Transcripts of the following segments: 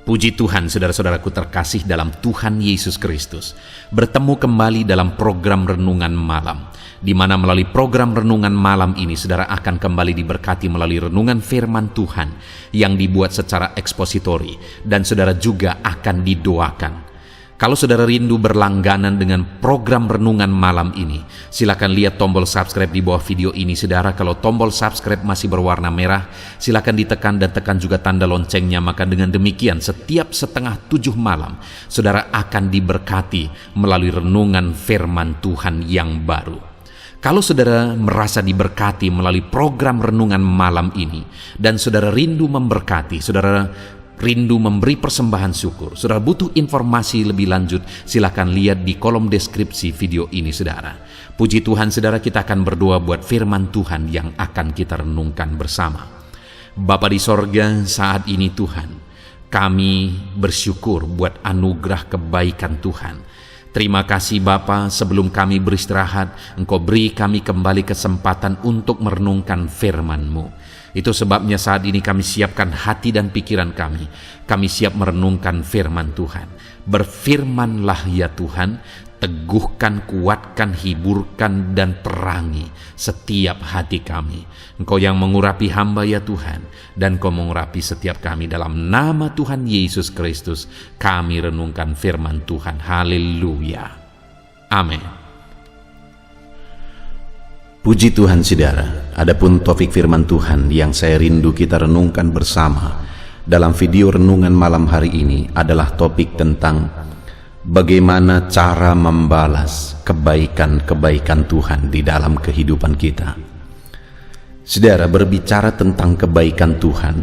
Puji Tuhan, saudara-saudaraku terkasih dalam Tuhan Yesus Kristus. Bertemu kembali dalam program Renungan Malam, di mana melalui program Renungan Malam ini, saudara akan kembali diberkati melalui renungan firman Tuhan yang dibuat secara ekspositori, dan saudara juga akan didoakan. Kalau saudara rindu berlangganan dengan program Renungan Malam ini, silakan lihat tombol subscribe di bawah video ini, saudara. Kalau tombol subscribe masih berwarna merah, silakan ditekan dan tekan juga tanda loncengnya. Maka dengan demikian, setiap 6:30 malam, saudara akan diberkati melalui renungan firman Tuhan yang baru. Kalau saudara merasa diberkati melalui program Renungan Malam ini, dan saudara rindu memberkati, saudara rindu memberi persembahan syukur, saudara butuh informasi lebih lanjut, silakan lihat di kolom deskripsi video ini, saudara. Puji Tuhan, saudara, kita akan berdoa buat firman Tuhan yang akan kita renungkan bersama. Bapa di sorga, saat ini Tuhan, kami bersyukur buat anugerah kebaikan Tuhan. Terima kasih Bapa, sebelum kami beristirahat, Engkau beri kami kembali kesempatan untuk merenungkan firman-Mu. Itu sebabnya saat ini kami siapkan hati dan pikiran kami. Kami siap merenungkan firman Tuhan. Berfirmanlah ya Tuhan, teguhkan, kuatkan, hiburkan, dan terangi setiap hati kami. Engkau yang mengurapi hamba ya Tuhan, dan Engkau mengurapi setiap kami. Dalam nama Tuhan Yesus Kristus, kami renungkan firman Tuhan. Haleluya. Amin. Puji Tuhan, saudara. Adapun topik firman Tuhan yang saya rindu kita renungkan bersama dalam video renungan malam hari ini adalah topik tentang bagaimana cara membalas kebaikan-kebaikan Tuhan di dalam kehidupan kita. Saudara, berbicara tentang kebaikan Tuhan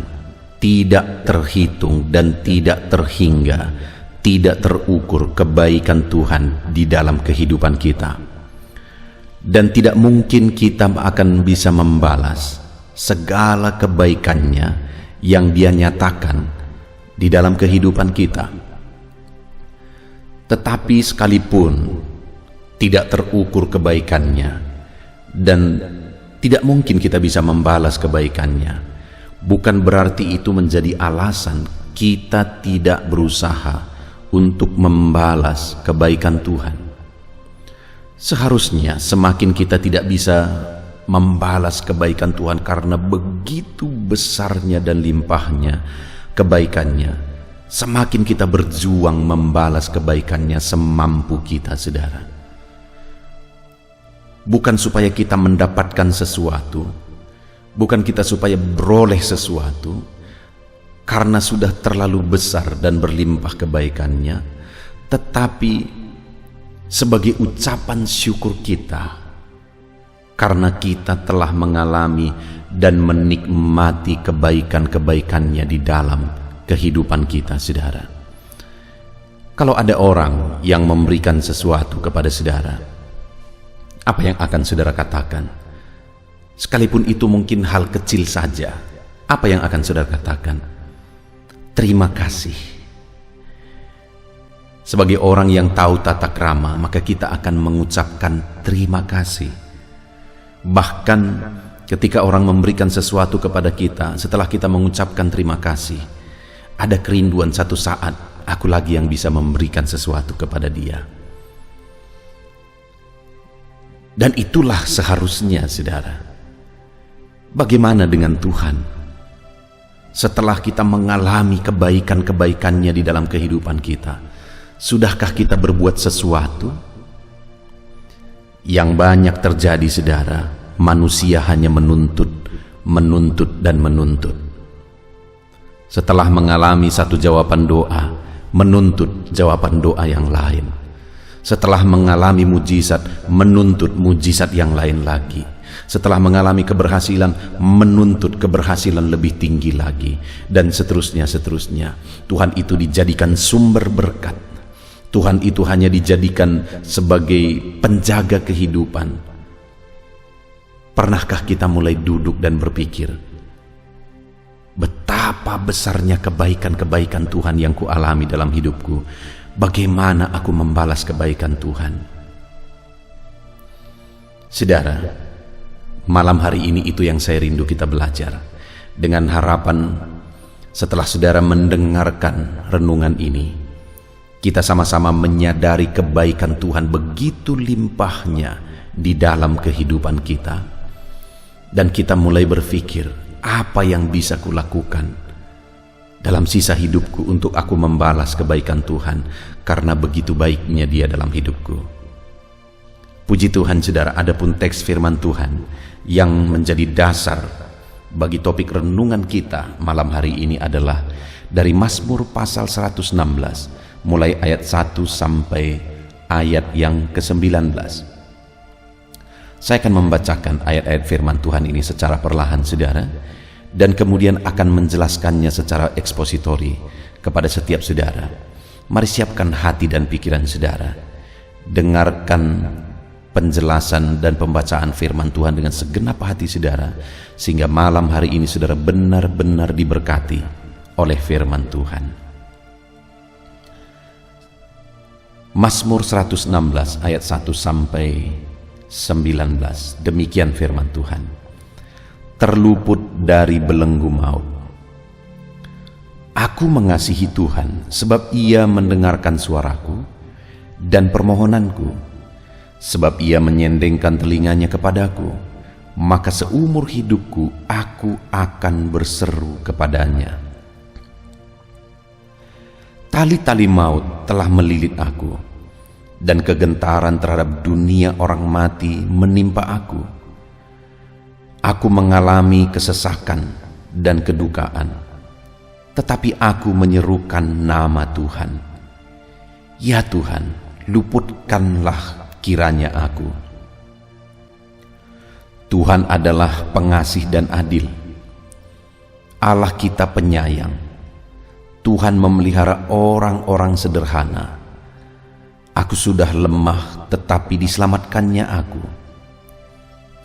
tidak terhitung dan tidak terhingga, tidak terukur kebaikan Tuhan di dalam kehidupan kita. Dan tidak mungkin kita akan bisa membalas segala kebaikannya yang Dia nyatakan di dalam kehidupan kita. Tetapi sekalipun tidak terukur kebaikannya dan tidak mungkin kita bisa membalas kebaikannya, bukan berarti itu menjadi alasan kita tidak berusaha untuk membalas kebaikan Tuhan. Seharusnya semakin kita tidak bisa membalas kebaikan Tuhan karena begitu besarnya dan limpahnya kebaikannya, semakin kita berjuang membalas kebaikannya semampu kita, saudara. Bukan supaya kita mendapatkan sesuatu, bukan kita supaya beroleh sesuatu, karena sudah terlalu besar dan berlimpah kebaikannya, tetapi sebagai ucapan syukur kita karena kita telah mengalami dan menikmati kebaikan-kebaikannya di dalam kehidupan kita, saudara. Kalau ada orang yang memberikan sesuatu kepada saudara, apa yang akan saudara katakan? Sekalipun itu mungkin hal kecil saja, apa yang akan saudara katakan? Terima kasih. Sebagai orang yang tahu tata krama, maka kita akan mengucapkan terima kasih. Bahkan ketika orang memberikan sesuatu kepada kita, setelah kita mengucapkan terima kasih, ada kerinduan satu saat, aku lagi yang bisa memberikan sesuatu kepada dia. Dan itulah seharusnya, saudara. Bagaimana dengan Tuhan? Setelah kita mengalami kebaikan-kebaikannya di dalam kehidupan kita, sudahkah kita berbuat sesuatu? Yang banyak terjadi, saudara, manusia hanya menuntut dan menuntut. Setelah mengalami satu jawaban doa, menuntut jawaban doa yang lain. Setelah mengalami mujizat, menuntut mujizat yang lain lagi. Setelah mengalami keberhasilan, menuntut keberhasilan lebih tinggi lagi. Dan seterusnya. Tuhan itu dijadikan sumber berkat. Tuhan itu hanya dijadikan sebagai penjaga kehidupan. Pernahkah kita mulai duduk dan berpikir, betapa besarnya kebaikan-kebaikan Tuhan yang kualami dalam hidupku? Bagaimana aku membalas kebaikan Tuhan? Saudara, malam hari ini itu yang saya rindu kita belajar. Dengan harapan Setelah saudara mendengarkan renungan ini, kita sama-sama menyadari kebaikan Tuhan begitu limpahnya di dalam kehidupan kita. Dan kita mulai berpikir, apa yang bisa kulakukan dalam sisa hidupku untuk aku membalas kebaikan Tuhan, karena begitu baiknya Dia dalam hidupku. Puji Tuhan saudara, adapun teks firman Tuhan yang menjadi dasar bagi topik renungan kita malam hari ini adalah dari Mazmur pasal 116, mulai ayat 1 sampai ayat yang ke-19. Saya akan membacakan ayat-ayat firman Tuhan ini secara perlahan saudara, dan kemudian akan menjelaskannya secara ekspositori kepada setiap saudara. Mari siapkan hati dan pikiran saudara, dengarkan penjelasan dan pembacaan firman Tuhan dengan segenap hati saudara, sehingga malam hari ini saudara benar-benar diberkati oleh firman Tuhan. Mazmur 116 ayat 1 sampai 19. Demikian firman Tuhan. Terluput dari belenggu maut. Aku mengasihi Tuhan sebab Ia mendengarkan suaraku dan permohonanku, sebab Ia menyendengkan telinganya kepadaku, maka seumur hidupku aku akan berseru kepadanya. Tali-tali maut telah melilit aku, dan kegentaran terhadap dunia orang mati menimpa aku. Aku mengalami kesesakan dan kedukaan, tetapi aku menyerukan nama Tuhan. Ya Tuhan, luputkanlah kiranya aku. Tuhan adalah pengasih dan adil. Allah kita penyayang. Tuhan memelihara orang-orang sederhana. Aku sudah lemah, tetapi diselamatkannya aku.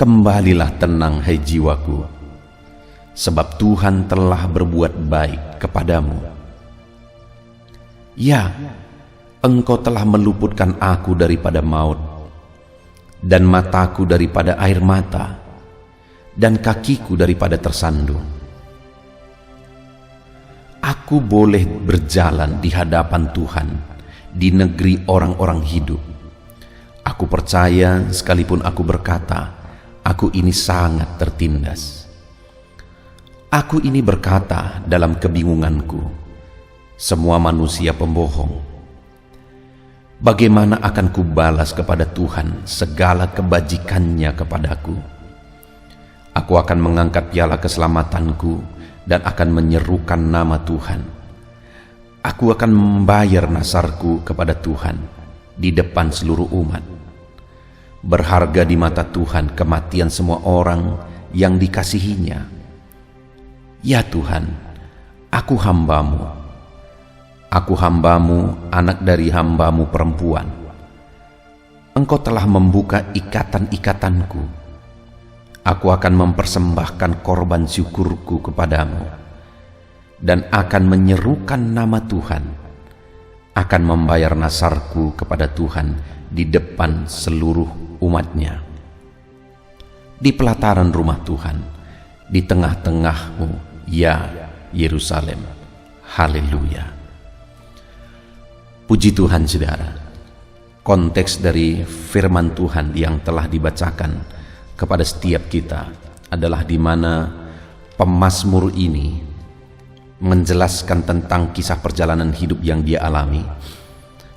Kembalilah tenang, hai jiwaku, sebab Tuhan telah berbuat baik kepadamu. Ya, Engkau telah meluputkan aku daripada maut, dan mataku daripada air mata, dan kakiku daripada tersandung. Aku boleh berjalan di hadapan Tuhan di negeri orang-orang hidup. Aku percaya sekalipun aku berkata, aku ini sangat tertindas. Aku ini berkata dalam kebingunganku, semua manusia pembohong. Bagaimana akan kubalas kepada Tuhan segala kebajikannya kepadaku? Aku akan mengangkat piala keselamatanku dan akan menyerukan nama Tuhan. Aku akan membayar nasarku kepada Tuhan di depan seluruh umat. Berharga di mata Tuhan kematian semua orang yang dikasihinya. Ya Tuhan, aku hambamu. Aku hambamu, anak dari hambamu perempuan. Engkau telah membuka ikatan-ikatanku. Aku akan mempersembahkan korban syukurku kepadamu, dan akan menyerukan nama Tuhan, akan membayar nasarku kepada Tuhan di depan seluruh umatnya. Di pelataran rumah Tuhan, di tengah-tengahmu, ya Yerusalem. Haleluya. Puji Tuhan saudara. Konteks dari firman Tuhan yang telah dibacakan kepada setiap kita adalah di mana pemazmur ini menjelaskan tentang kisah perjalanan hidup yang dia alami,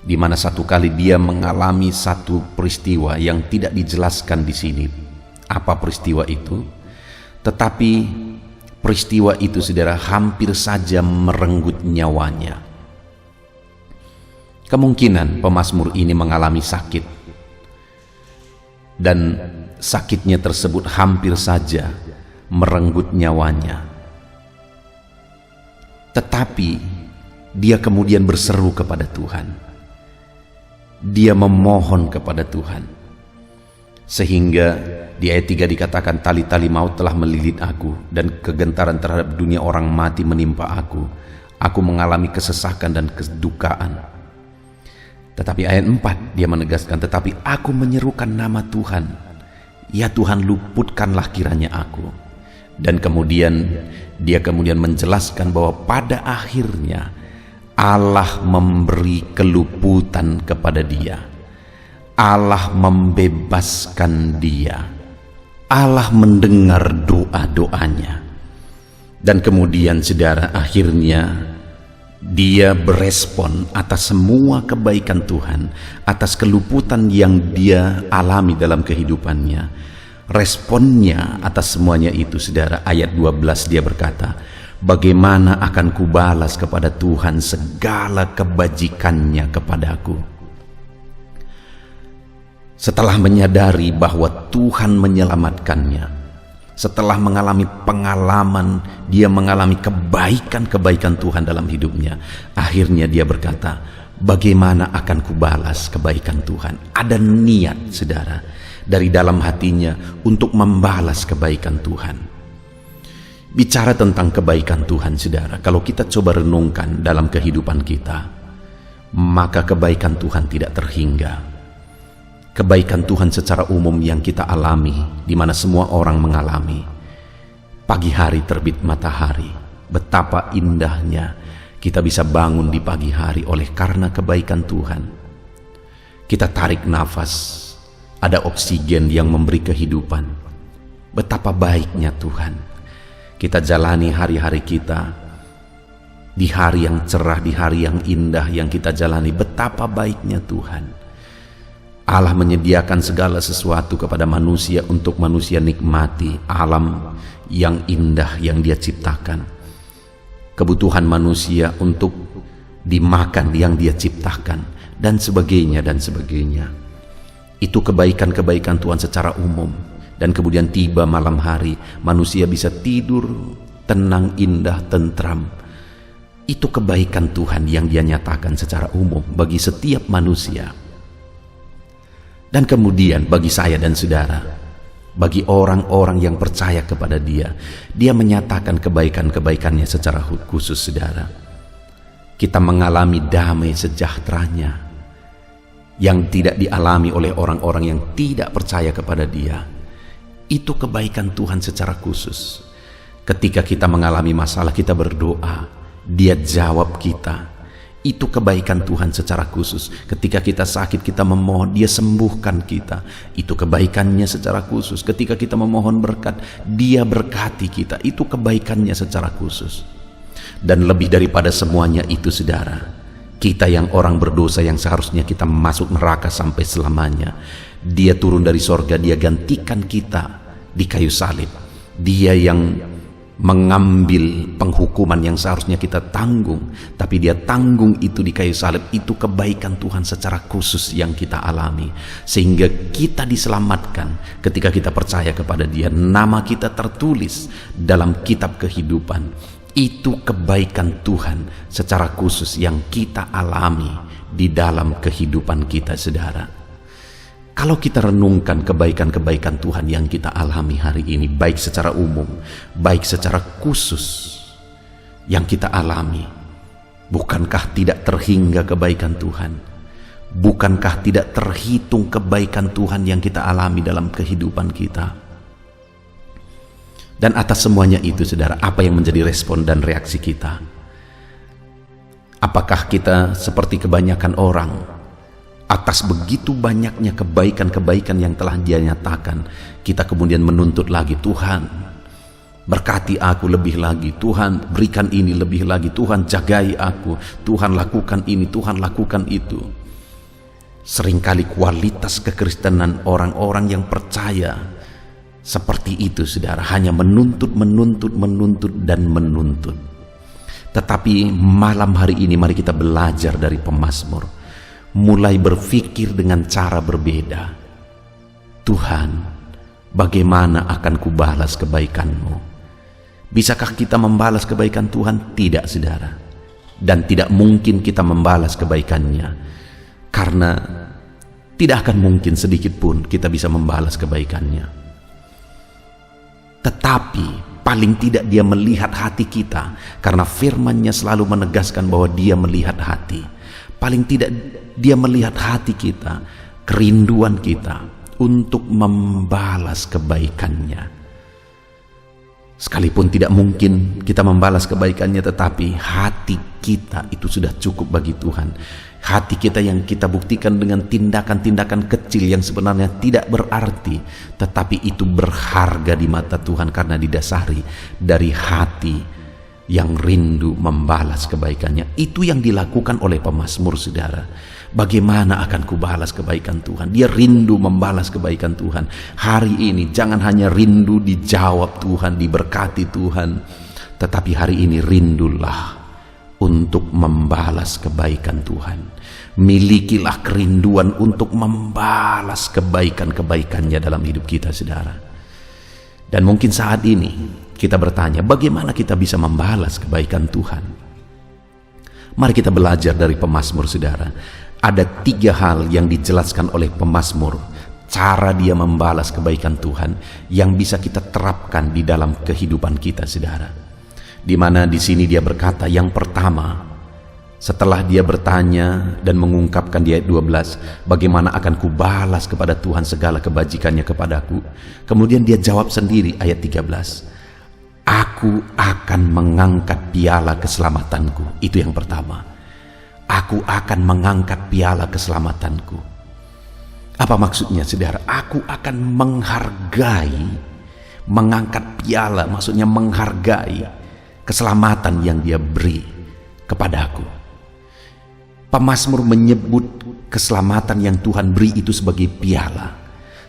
di mana satu kali dia mengalami satu peristiwa yang tidak dijelaskan di sini apa peristiwa itu, tetapi peristiwa itu saudara hampir saja merenggut nyawanya. Kemungkinan pemazmur ini mengalami sakit, dan sakitnya tersebut hampir saja merenggut nyawanya. Tetapi dia kemudian berseru kepada Tuhan. Dia memohon kepada Tuhan. Sehingga di ayat 3 dikatakan, tali-tali maut telah melilit aku, dan kegentaran terhadap dunia orang mati menimpa aku. Aku mengalami kesesakan dan kedukaan. Tetapi ayat 4 dia menegaskan, tetapi aku menyerukan nama Tuhan. Ya Tuhan, luputkanlah kiranya aku. Dan kemudian dia menjelaskan bahwa pada akhirnya Allah memberi keluputan kepada dia. Allah membebaskan dia. Allah mendengar doa-doanya. Dan kemudian saudara, akhirnya dia berespon atas semua kebaikan Tuhan, atas keluputan yang dia alami dalam kehidupannya. Responnya atas semuanya itu, saudara, ayat 12 dia berkata, bagaimana akan kubalas kepada Tuhan segala kebajikannya kepadaku. Setelah menyadari bahwa Tuhan menyelamatkannya, setelah mengalami pengalaman, dia mengalami kebaikan-kebaikan Tuhan dalam hidupnya, akhirnya dia berkata, bagaimana akan kubalas kebaikan Tuhan. Ada niat, saudara, dari dalam hatinya untuk membalas kebaikan Tuhan. Bicara tentang kebaikan Tuhan, saudara, kalau kita coba renungkan dalam kehidupan kita, maka kebaikan Tuhan tidak terhingga. Kebaikan Tuhan secara umum yang kita alami, di mana semua orang mengalami. Pagi hari terbit matahari, betapa indahnya kita bisa bangun di pagi hari oleh karena kebaikan Tuhan. Kita tarik nafas, ada oksigen yang memberi kehidupan. Betapa baiknya Tuhan. Kita jalani hari-hari kita di hari yang cerah, di hari yang indah yang kita jalani. Betapa baiknya Tuhan. Allah menyediakan segala sesuatu kepada manusia untuk manusia nikmati alam yang indah yang Dia ciptakan. Kebutuhan manusia untuk dimakan yang Dia ciptakan, dan sebagainya dan sebagainya. Itu kebaikan-kebaikan Tuhan secara umum. Dan kemudian tiba malam hari, manusia bisa tidur tenang, indah, tentram. Itu kebaikan Tuhan yang Dia nyatakan secara umum bagi setiap manusia. Dan kemudian bagi saya dan saudara, bagi orang-orang yang percaya kepada Dia, Dia menyatakan kebaikan-kebaikannya secara khusus, saudara. Kita mengalami damai sejahteranya yang tidak dialami oleh orang-orang yang tidak percaya kepada Dia. Itu kebaikan Tuhan secara khusus. Ketika kita mengalami masalah, kita berdoa, Dia jawab kita. Itu kebaikan Tuhan secara khusus. Ketika kita sakit, kita memohon, Dia sembuhkan kita. Itu kebaikannya secara khusus. Ketika kita memohon berkat, Dia berkati kita. Itu kebaikannya secara khusus. Dan lebih daripada semuanya itu, saudara, kita yang orang berdosa yang seharusnya kita masuk neraka sampai selamanya, Dia turun dari sorga, Dia gantikan kita di kayu salib. Dia yang mengambil penghukuman yang seharusnya kita tanggung, tapi Dia tanggung itu di kayu salib. Itu kebaikan Tuhan secara khusus yang kita alami, sehingga kita diselamatkan ketika kita percaya kepada Dia. Nama kita tertulis dalam kitab kehidupan. Itu kebaikan Tuhan secara khusus yang kita alami di dalam kehidupan kita, saudara. Kalau kita renungkan kebaikan-kebaikan Tuhan yang kita alami hari ini, baik secara umum, baik secara khusus yang kita alami, bukankah tidak terhingga kebaikan Tuhan? Bukankah tidak terhitung kebaikan Tuhan yang kita alami dalam kehidupan kita? Dan atas semuanya itu, saudara, apa yang menjadi respon dan reaksi kita? Apakah kita seperti kebanyakan orang, atas begitu banyaknya kebaikan-kebaikan yang telah Dia nyatakan, kita kemudian menuntut lagi, Tuhan berkati aku lebih lagi, Tuhan berikan ini lebih lagi, Tuhan jagai aku, Tuhan lakukan ini, Tuhan lakukan itu. Seringkali kualitas kekristenan orang-orang yang percaya seperti itu, saudara, hanya menuntut, dan menuntut. Tetapi malam hari ini mari kita belajar dari pemazmur, mulai berpikir dengan cara berbeda. Tuhan, bagaimana akan kubalas kebaikan-Mu? Bisakah kita membalas kebaikan Tuhan? Tidak, saudara. Dan tidak mungkin kita membalas kebaikannya, karena tidak akan mungkin sedikit pun kita bisa membalas kebaikannya. Tetapi paling tidak Dia melihat hati kita, karena firman-Nya selalu menegaskan bahwa Dia melihat hati. Paling tidak Dia melihat hati kita, kerinduan kita untuk membalas kebaikan-Nya. Sekalipun tidak mungkin kita membalas kebaikannya, tetapi hati kita itu sudah cukup bagi Tuhan. Hati kita yang kita buktikan dengan tindakan-tindakan kecil yang sebenarnya tidak berarti, tetapi itu berharga di mata Tuhan karena didasari dari hati yang rindu membalas kebaikannya. Itu yang dilakukan oleh pemazmur, saudara. Bagaimana akan kubalas kebaikan Tuhan? Dia rindu membalas kebaikan Tuhan. Hari ini jangan hanya rindu dijawab Tuhan, diberkati Tuhan, tetapi hari ini rindulah untuk membalas kebaikan Tuhan. Milikilah kerinduan untuk membalas kebaikan-kebaikannya dalam hidup kita, saudara. Dan mungkin saat ini kita bertanya, bagaimana kita bisa membalas kebaikan Tuhan? Mari kita belajar dari pemazmur, saudara. Ada 3 hal yang dijelaskan oleh pemazmur, cara dia membalas kebaikan Tuhan yang bisa kita terapkan di dalam kehidupan kita, saudara. Di mana di sini dia berkata, yang pertama, setelah dia bertanya dan mengungkapkan di ayat 12, bagaimana akan kubalas kepada Tuhan segala kebajikannya kepadaku. Kemudian dia jawab sendiri ayat 13, aku akan mengangkat piala keselamatanku. Itu yang pertama. Aku akan mengangkat piala keselamatanku. Apa maksudnya, saudara? Aku akan menghargai, mengangkat piala, maksudnya menghargai keselamatan yang dia beri kepadaku. Pemazmur menyebut keselamatan yang Tuhan beri itu sebagai piala,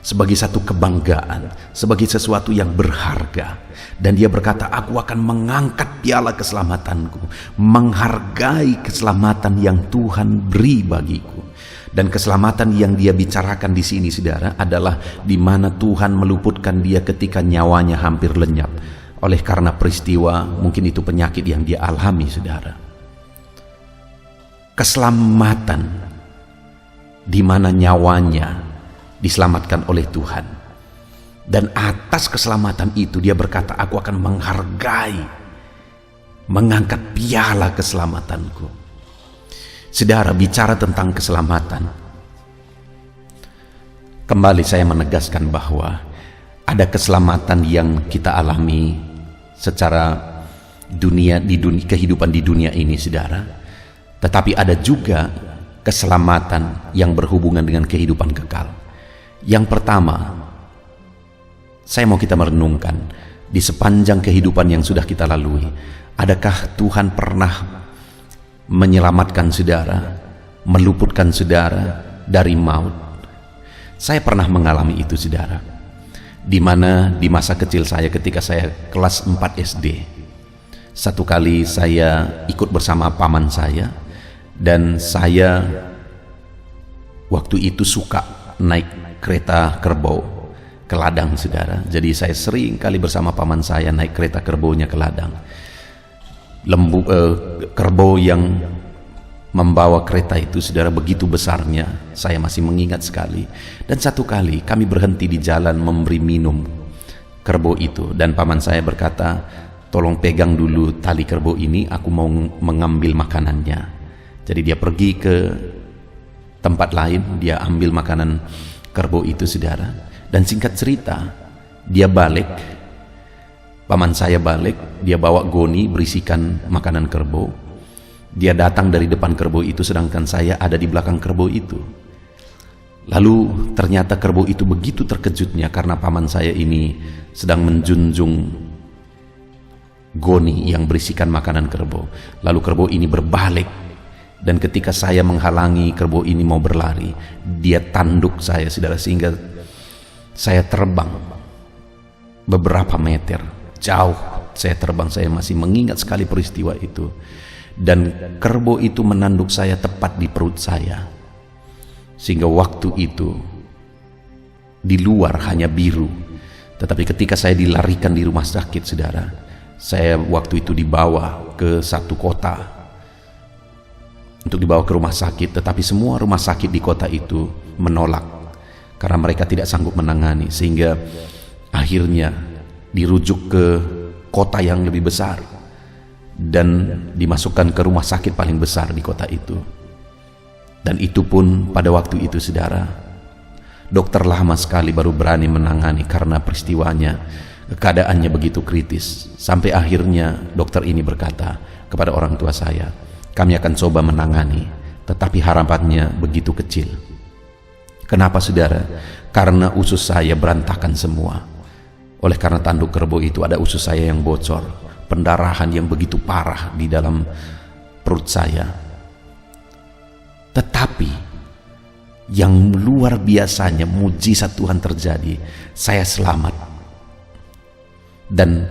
sebagai satu kebanggaan, sebagai sesuatu yang berharga. Dan dia berkata, aku akan mengangkat piala keselamatanku, menghargai keselamatan yang Tuhan beri bagiku. Dan keselamatan yang dia bicarakan di sini, saudara, adalah di mana Tuhan meluputkan dia ketika nyawanya hampir lenyap oleh karena peristiwa, mungkin itu penyakit yang dia alami, saudara. Keselamatan di mana nyawanya diselamatkan oleh Tuhan. Dan atas keselamatan itu dia berkata, aku akan menghargai, mengangkat piala keselamatanku. Saudara, bicara tentang keselamatan, kembali saya menegaskan bahwa ada keselamatan yang kita alami secara kehidupan di dunia ini, saudara. Tetapi ada juga keselamatan yang berhubungan dengan kehidupan kekal. Yang pertama, saya mau kita merenungkan di sepanjang kehidupan yang sudah kita lalui, adakah Tuhan pernah menyelamatkan saudara, meluputkan saudara dari maut? Saya pernah mengalami itu, saudara. Di mana di masa kecil saya ketika saya kelas 4 SD, satu kali saya ikut bersama paman saya, dan saya waktu itu suka naik kereta kerbau ke ladang, saudara. Jadi saya sering kali bersama paman saya naik kereta kerbaunya ke ladang. Kerbau yang membawa kereta itu, saudara, begitu besarnya, saya masih mengingat sekali. Dan satu kali kami berhenti di jalan memberi minum kerbau itu, dan paman saya berkata, tolong pegang dulu tali kerbau ini, aku mau mengambil makanannya. Jadi dia pergi ke tempat lain, dia ambil makanan kerbau itu, saudara. Dan singkat cerita, dia balik, paman saya balik, dia bawa goni berisikan makanan kerbau. Dia datang dari depan kerbau itu, sedangkan saya ada di belakang kerbau itu. Lalu ternyata kerbau itu begitu terkejutnya karena paman saya ini sedang menjunjung goni yang berisikan makanan kerbau. Lalu kerbau ini berbalik, dan ketika saya menghalangi kerbau ini mau berlari, dia tanduk saya, saudara, sehingga saya terbang beberapa meter jauh. Saya terbang, saya masih mengingat sekali peristiwa itu. Dan kerbau itu menanduk saya tepat di perut saya, sehingga waktu itu di luar hanya biru. Tetapi ketika saya dilarikan di rumah sakit, saudara, saya waktu itu dibawa ke satu kota untuk dibawa ke rumah sakit. Tetapi semua rumah sakit di kota itu menolak karena mereka tidak sanggup menangani, sehingga akhirnya dirujuk ke kota yang lebih besar dan dimasukkan ke rumah sakit paling besar di kota itu. Dan itu pun pada waktu itu, saudara, dokter lama sekali baru berani menangani karena peristiwanya Keadaannya begitu kritis, sampai akhirnya dokter ini berkata kepada orang tua saya, kami akan coba menangani, tetapi harapannya begitu kecil. Kenapa saudara? Karena usus saya berantakan semua. Oleh karena tanduk kerbau itu ada usus saya yang bocor, pendarahan yang begitu parah di dalam perut saya. Tetapi yang luar biasanya mujizat Tuhan terjadi, saya selamat. Dan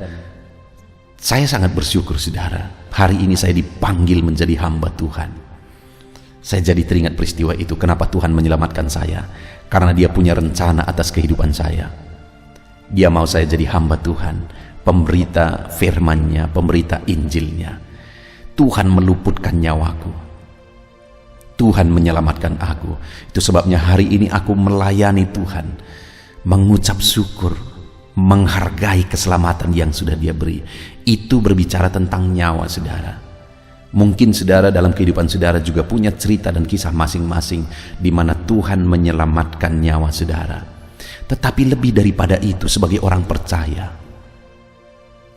saya sangat bersyukur saudara, hari ini saya dipanggil menjadi hamba Tuhan. Saya jadi teringat peristiwa itu, kenapa Tuhan menyelamatkan saya, karena Dia punya rencana atas kehidupan saya. Dia mau saya jadi hamba Tuhan, pemberita firman-Nya, pemberita Injil-Nya. Tuhan meluputkan nyawaku, Tuhan menyelamatkan aku. Itu sebabnya hari ini aku melayani Tuhan, mengucap syukur, menghargai keselamatan yang sudah Dia beri. Itu berbicara tentang nyawa saudara. Mungkin saudara dalam kehidupan saudara juga punya cerita dan kisah masing-masing di mana Tuhan menyelamatkan nyawa saudara. Tetapi lebih daripada itu, sebagai orang percaya,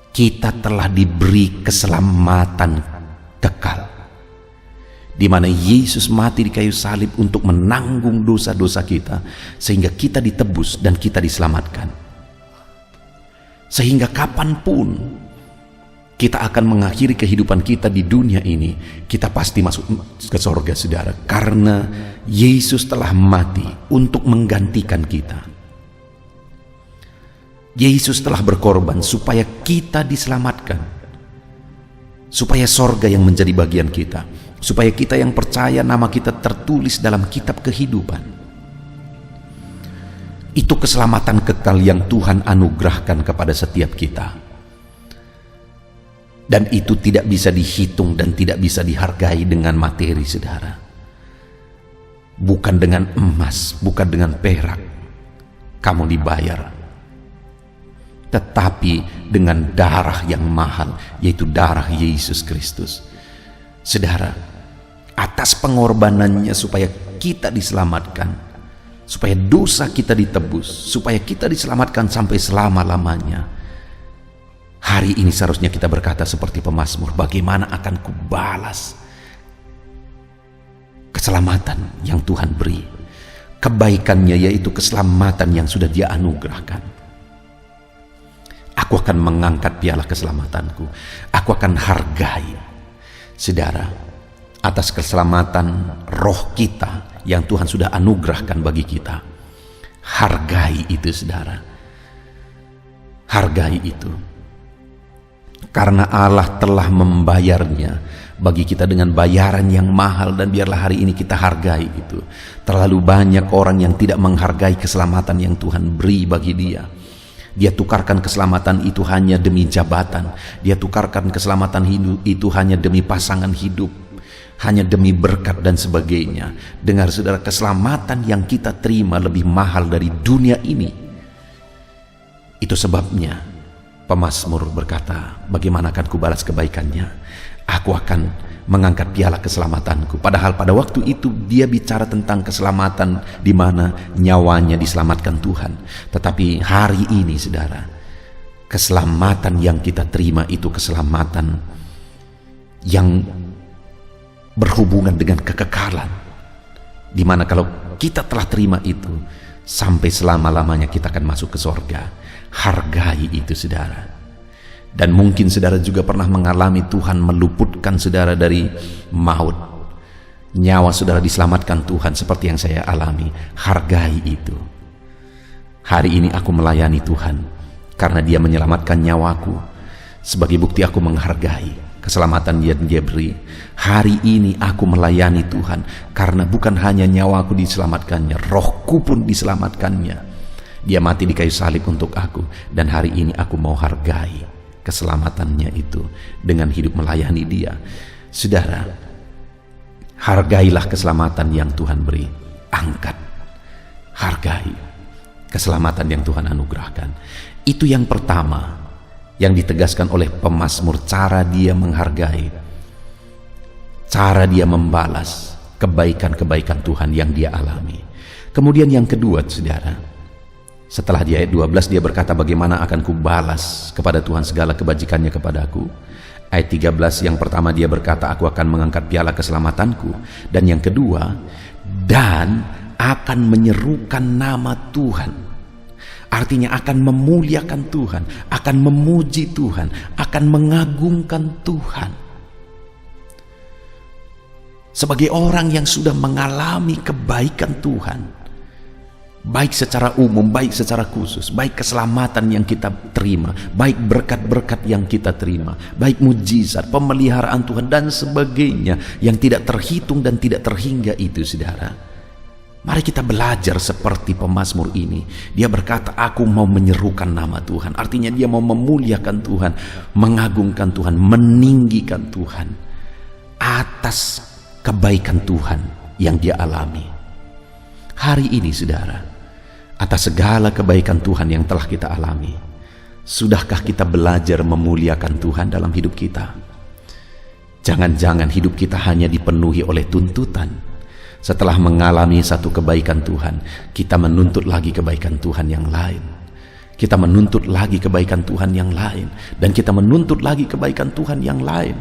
kita telah diberi keselamatan kekal, di mana Yesus mati di kayu salib untuk menanggung dosa-dosa kita, sehingga kita ditebus dan kita diselamatkan. Sehingga kapanpun kita akan mengakhiri kehidupan kita di dunia ini, kita pasti masuk ke sorga saudara, karena Yesus telah mati untuk menggantikan kita. Yesus telah berkorban supaya kita diselamatkan, supaya sorga yang menjadi bagian kita, supaya kita yang percaya nama kita tertulis dalam kitab kehidupan. Itu keselamatan kekal yang Tuhan anugerahkan kepada setiap kita. Dan itu tidak bisa dihitung dan tidak bisa dihargai dengan materi saudara. Bukan dengan emas, bukan dengan perak kamu dibayar, tetapi dengan darah yang mahal, yaitu darah Yesus Kristus. Saudara, atas pengorbanannya supaya kita diselamatkan, supaya dosa kita ditebus, supaya kita diselamatkan sampai selama-lamanya. Hari ini seharusnya kita berkata seperti pemazmur, bagaimana akan kubalas keselamatan yang Tuhan beri, kebaikannya yaitu keselamatan yang sudah Dia anugerahkan. Aku akan mengangkat piala keselamatanku, aku akan hargai saudara atas keselamatan roh kita yang Tuhan sudah anugerahkan bagi kita. Hargai itu saudara, hargai itu, karena Allah telah membayarnya bagi kita dengan bayaran yang mahal. Dan biarlah hari ini kita hargai itu. Terlalu banyak orang yang tidak menghargai keselamatan yang Tuhan beri bagi dia. Dia tukarkan keselamatan itu hanya demi jabatan, dia tukarkan keselamatan itu hanya demi pasangan hidup, hanya demi berkat dan sebagainya. Dengar saudara, keselamatan yang kita terima lebih mahal dari dunia ini. Itu sebabnya pemazmur berkata, bagaimana akan kubalas kebaikannya, aku akan mengangkat piala keselamatanku. Padahal pada waktu itu dia bicara tentang keselamatan di mana nyawanya diselamatkan Tuhan. Tetapi hari ini saudara, keselamatan yang kita terima itu keselamatan yang berhubungan dengan kekekalan, di mana kalau kita telah terima itu, sampai selama-lamanya kita akan masuk ke sorga. Hargai itu saudara. Dan mungkin saudara juga pernah mengalami Tuhan meluputkan saudara dari maut, nyawa saudara diselamatkan Tuhan seperti yang saya alami. Hargai itu. Hari ini aku melayani Tuhan karena Dia menyelamatkan nyawaku. Sebagai bukti aku menghargai keselamatan yang Dia beri. Hari ini aku melayani Tuhan karena bukan hanya nyawaku diselamatkannya, rohku pun diselamatkannya. Dia mati di kayu salib untuk aku, dan hari ini aku mau hargai keselamatannya itu dengan hidup melayani Dia. Saudara, hargailah keselamatan yang Tuhan beri. Angkat, hargai keselamatan yang Tuhan anugerahkan. Itu yang pertama yang ditegaskan oleh pemazmur, cara dia menghargai, cara dia membalas kebaikan-kebaikan Tuhan yang dia alami. Kemudian yang kedua saudara, Setelah di ayat 12 dia berkata, bagaimana akan kubalas kepada Tuhan segala kebajikannya kepadaku. Ayat 13 yang pertama dia berkata, aku akan mengangkat piala keselamatanku. Dan yang kedua, dan akan menyerukan nama Tuhan. Artinya akan memuliakan Tuhan, akan memuji Tuhan, akan mengagungkan Tuhan. Sebagai orang yang sudah mengalami kebaikan Tuhan, baik secara umum, baik secara khusus, baik keselamatan yang kita terima, baik berkat-berkat yang kita terima, baik mujizat, pemeliharaan Tuhan dan sebagainya yang tidak terhitung dan tidak terhingga itu, saudara. Mari kita belajar seperti pemazmur ini. Dia berkata, aku mau menyerukan nama Tuhan. Artinya dia mau memuliakan Tuhan, mengagungkan Tuhan, meninggikan Tuhan atas kebaikan Tuhan yang dia alami. Hari ini, saudara, atas segala kebaikan Tuhan yang telah kita alami, sudahkah kita belajar memuliakan Tuhan dalam hidup kita? Jangan-jangan hidup kita hanya dipenuhi oleh tuntutan. Setelah mengalami satu kebaikan Tuhan, kita menuntut lagi kebaikan Tuhan yang lain. Kita menuntut lagi kebaikan Tuhan yang lain. Dan kita menuntut lagi kebaikan Tuhan yang lain.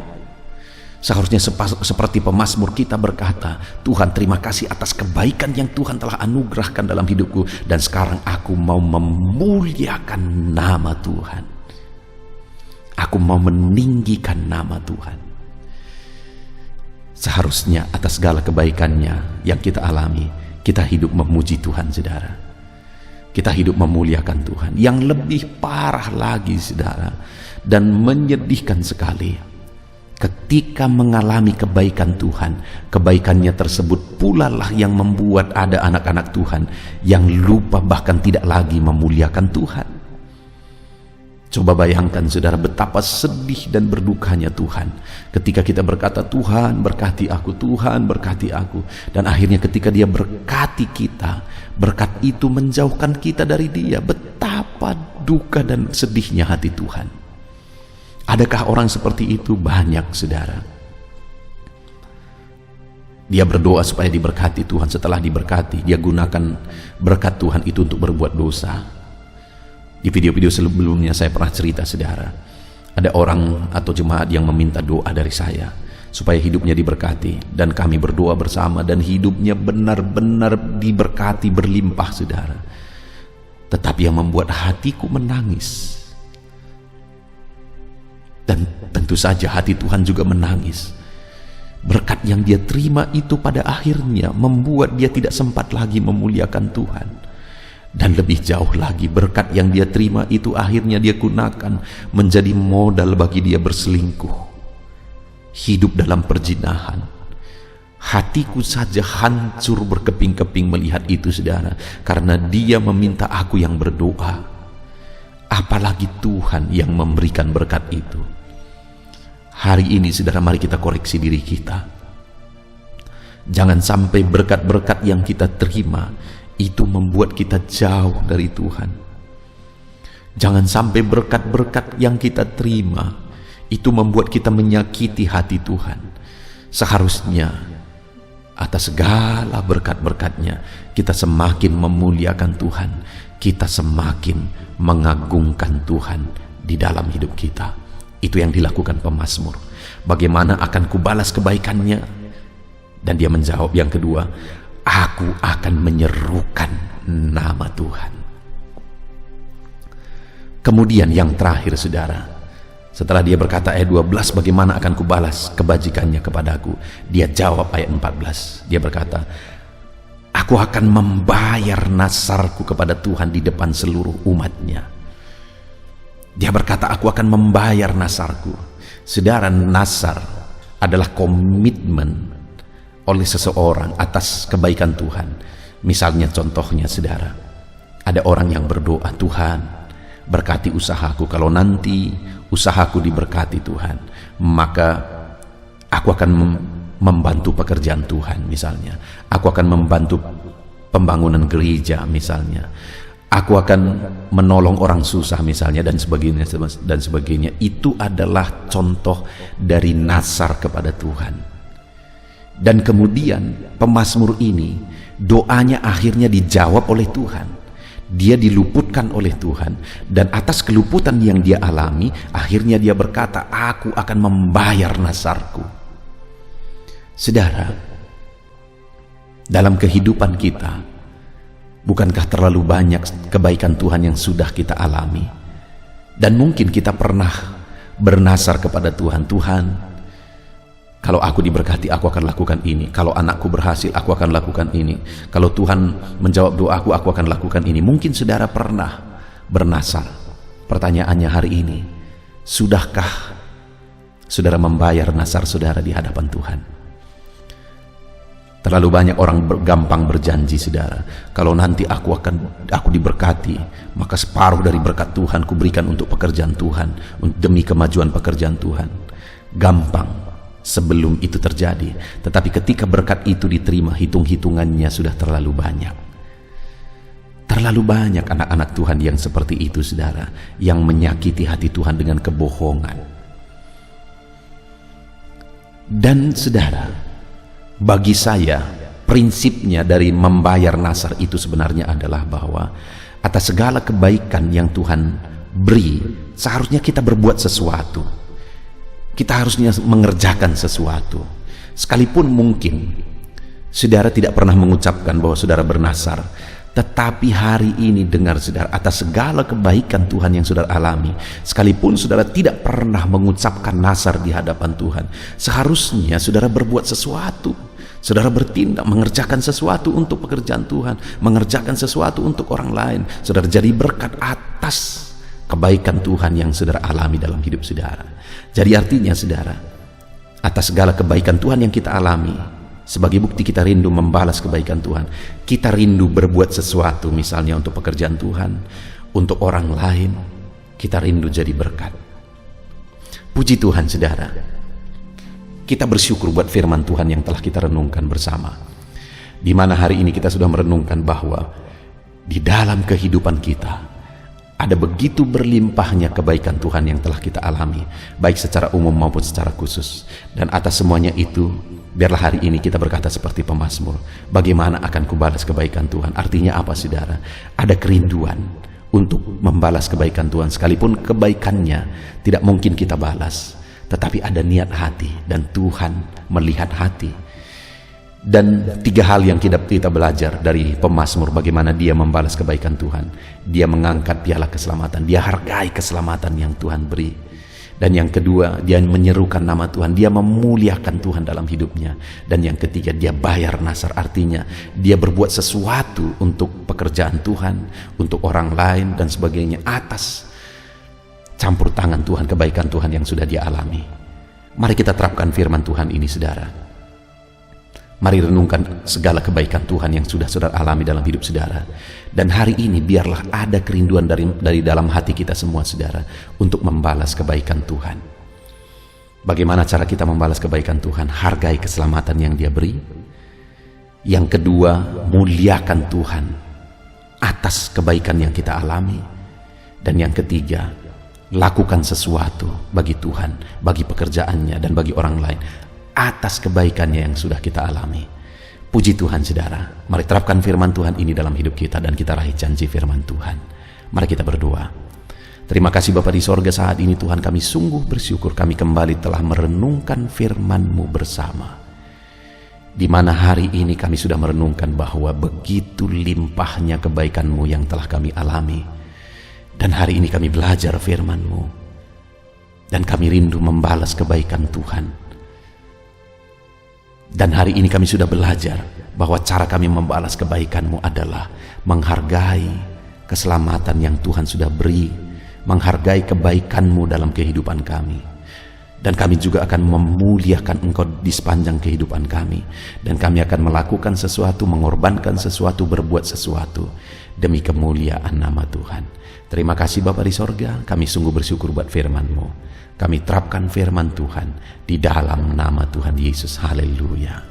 Seharusnya seperti pemazmur kita berkata, Tuhan, terima kasih atas kebaikan yang Tuhan telah anugerahkan dalam hidupku, dan sekarang aku mau memuliakan nama Tuhan. Aku mau meninggikan nama Tuhan. Seharusnya atas segala kebaikannya yang kita alami, kita hidup memuji Tuhan, saudara. Kita hidup memuliakan Tuhan. Yang lebih parah lagi, saudara, dan menyedihkan sekali, ketika mengalami kebaikan Tuhan, kebaikannya tersebut pula lah yang membuat ada anak-anak Tuhan yang lupa bahkan tidak lagi memuliakan Tuhan. Coba bayangkan, saudara, betapa sedih dan berdukanya Tuhan ketika kita berkata, Tuhan berkati aku, Tuhan berkati aku, dan akhirnya ketika dia berkati kita, berkat itu menjauhkan kita dari dia. Betapa duka dan sedihnya hati Tuhan. Adakah orang seperti itu? Banyak, saudara. Dia berdoa supaya diberkati Tuhan. Setelah diberkati, dia gunakan berkat Tuhan itu untuk berbuat dosa. Di video-video sebelumnya saya pernah cerita, saudara, ada orang atau jemaat yang meminta doa dari saya supaya hidupnya diberkati, dan kami berdoa bersama dan hidupnya benar-benar diberkati berlimpah, saudara. Tetapi yang membuat hatiku menangis, dan tentu saja hati Tuhan juga menangis, berkat yang dia terima itu pada akhirnya membuat dia tidak sempat lagi memuliakan Tuhan. Dan lebih jauh lagi, berkat yang dia terima itu akhirnya dia gunakan menjadi modal bagi dia berselingkuh, hidup dalam perzinahan. Hatiku saja hancur berkeping-keping melihat itu, saudara, karena dia meminta aku yang berdoa, apalagi Tuhan yang memberikan berkat itu. Hari ini, saudara, mari kita koreksi diri kita. Jangan sampai berkat-berkat yang kita terima itu membuat kita jauh dari Tuhan. Jangan sampai berkat-berkat yang kita terima itu membuat kita menyakiti hati Tuhan. Seharusnya atas segala berkat-berkatnya kita semakin memuliakan Tuhan, kita semakin mengagungkan Tuhan di dalam hidup kita. Itu yang dilakukan pemazmur. Bagaimana akan kubalas kebaikannya? Dan dia menjawab yang kedua, aku akan menyerukan nama Tuhan. Kemudian yang terakhir, saudara, setelah dia berkata ayat 12, bagaimana akan kubalas kebajikannya kepadaku, dia jawab ayat 14. Dia berkata, aku akan membayar nasarku kepada Tuhan di depan seluruh umatnya. Dia berkata, aku akan membayar nasarku. Saudara, nasar adalah komitmen oleh seseorang atas kebaikan Tuhan. Misalnya, contohnya, saudara, ada orang yang berdoa, Tuhan berkati usahaku, kalau nanti usahaku diberkati Tuhan, maka aku akan membantu pekerjaan Tuhan, misalnya aku akan membantu pembangunan gereja, misalnya aku akan menolong orang susah, misalnya, dan sebagainya. Itu adalah contoh dari nasar kepada Tuhan. Dan kemudian pemazmur ini, doanya akhirnya dijawab oleh Tuhan. Dia diluputkan oleh Tuhan, dan atas keluputan yang dia alami, akhirnya dia berkata, aku akan membayar nasarku. Saudara, dalam kehidupan kita, bukankah terlalu banyak kebaikan Tuhan yang sudah kita alami? Dan mungkin kita pernah bernasar kepada Tuhan, Tuhan, kalau aku diberkati, aku akan lakukan ini. Kalau anakku berhasil, aku akan lakukan ini. Kalau Tuhan menjawab doaku, aku akan lakukan ini. Mungkin saudara pernah bernasar. Pertanyaannya hari ini, sudahkah saudara membayar nasar saudara di hadapan Tuhan? Terlalu banyak orang gampang berjanji, saudara. Kalau nanti aku diberkati, maka separuh dari berkat Tuhan kuberikan untuk pekerjaan Tuhan, demi kemajuan pekerjaan Tuhan. Gampang sebelum itu terjadi, tetapi ketika berkat itu diterima, hitung-hitungannya sudah terlalu banyak. Terlalu banyak anak-anak Tuhan yang seperti itu, saudara, yang menyakiti hati Tuhan dengan kebohongan. Dan saudara, bagi saya, prinsipnya dari membayar nasar itu sebenarnya adalah bahwa atas segala kebaikan yang Tuhan beri, seharusnya kita berbuat sesuatu. Kita harusnya mengerjakan sesuatu. Sekalipun mungkin saudara tidak pernah mengucapkan bahwa saudara bernasar, tetapi hari ini dengar saudara, atas segala kebaikan Tuhan yang saudara alami, sekalipun saudara tidak pernah mengucapkan nasar di hadapan Tuhan, seharusnya saudara berbuat sesuatu. Saudara bertindak, mengerjakan sesuatu untuk pekerjaan Tuhan, mengerjakan sesuatu untuk orang lain. Saudara jadi berkat atas kebaikan Tuhan yang saudara alami dalam hidup saudara. Jadi artinya saudara, atas segala kebaikan Tuhan yang kita alami, sebagai bukti kita rindu membalas kebaikan Tuhan, kita rindu berbuat sesuatu, misalnya untuk pekerjaan Tuhan, untuk orang lain, kita rindu jadi berkat. Puji Tuhan saudara, kita bersyukur buat firman Tuhan yang telah kita renungkan bersama, di mana hari ini kita sudah merenungkan bahwa di dalam kehidupan kita ada begitu berlimpahnya kebaikan Tuhan yang telah kita alami, baik secara umum maupun secara khusus. Dan atas semuanya itu, biarlah hari ini kita berkata seperti pemazmur, bagaimana akan kubalas kebaikan Tuhan? Artinya apa saudara? Ada kerinduan untuk membalas kebaikan Tuhan, sekalipun kebaikannya tidak mungkin kita balas, tetapi ada niat hati, dan Tuhan melihat hati. Dan tiga hal yang kita belajar dari pemazmur, bagaimana dia membalas kebaikan Tuhan. Dia mengangkat piala keselamatan, dia hargai keselamatan yang Tuhan beri. Dan yang kedua, dia menyerukan nama Tuhan, dia memuliakan Tuhan dalam hidupnya. Dan yang ketiga, dia bayar nasar, artinya dia berbuat sesuatu untuk pekerjaan Tuhan, untuk orang lain dan sebagainya, atas campur tangan Tuhan, kebaikan Tuhan yang sudah dia alami. Mari kita terapkan firman Tuhan ini saudara. Mari renungkan segala kebaikan Tuhan yang sudah saudara alami dalam hidup saudara. Dan hari ini biarlah ada kerinduan dari dalam hati kita semua saudara, untuk membalas kebaikan Tuhan. Bagaimana cara kita membalas kebaikan Tuhan? Hargai keselamatan yang dia beri. Yang kedua, muliakan Tuhan atas kebaikan yang kita alami. Dan yang ketiga, lakukan sesuatu bagi Tuhan, bagi pekerjaannya dan bagi orang lain, atas kebaikannya yang sudah kita alami. Puji Tuhan saudara, mari terapkan firman Tuhan ini dalam hidup kita dan kita raih janji firman Tuhan. Mari kita berdoa. Terima kasih Bapa di sorga, saat ini Tuhan kami sungguh bersyukur kami kembali telah merenungkan firman-Mu bersama. Di mana hari ini kami sudah merenungkan bahwa begitu limpahnya kebaikan-Mu yang telah kami alami. Dan hari ini kami belajar firman-Mu, dan kami rindu membalas kebaikan Tuhan. Dan hari ini kami sudah belajar bahwa cara kami membalas kebaikan-Mu adalah menghargai keselamatan yang Tuhan sudah beri, menghargai kebaikan-Mu dalam kehidupan kami. Dan kami juga akan memuliakan Engkau di sepanjang kehidupan kami. Dan kami akan melakukan sesuatu, mengorbankan sesuatu, berbuat sesuatu demi kemuliaan nama Tuhan. Terima kasih Bapa di sorga, kami sungguh bersyukur buat firman-Mu. Kami terapkan firman Tuhan di dalam nama Tuhan Yesus. Haleluya.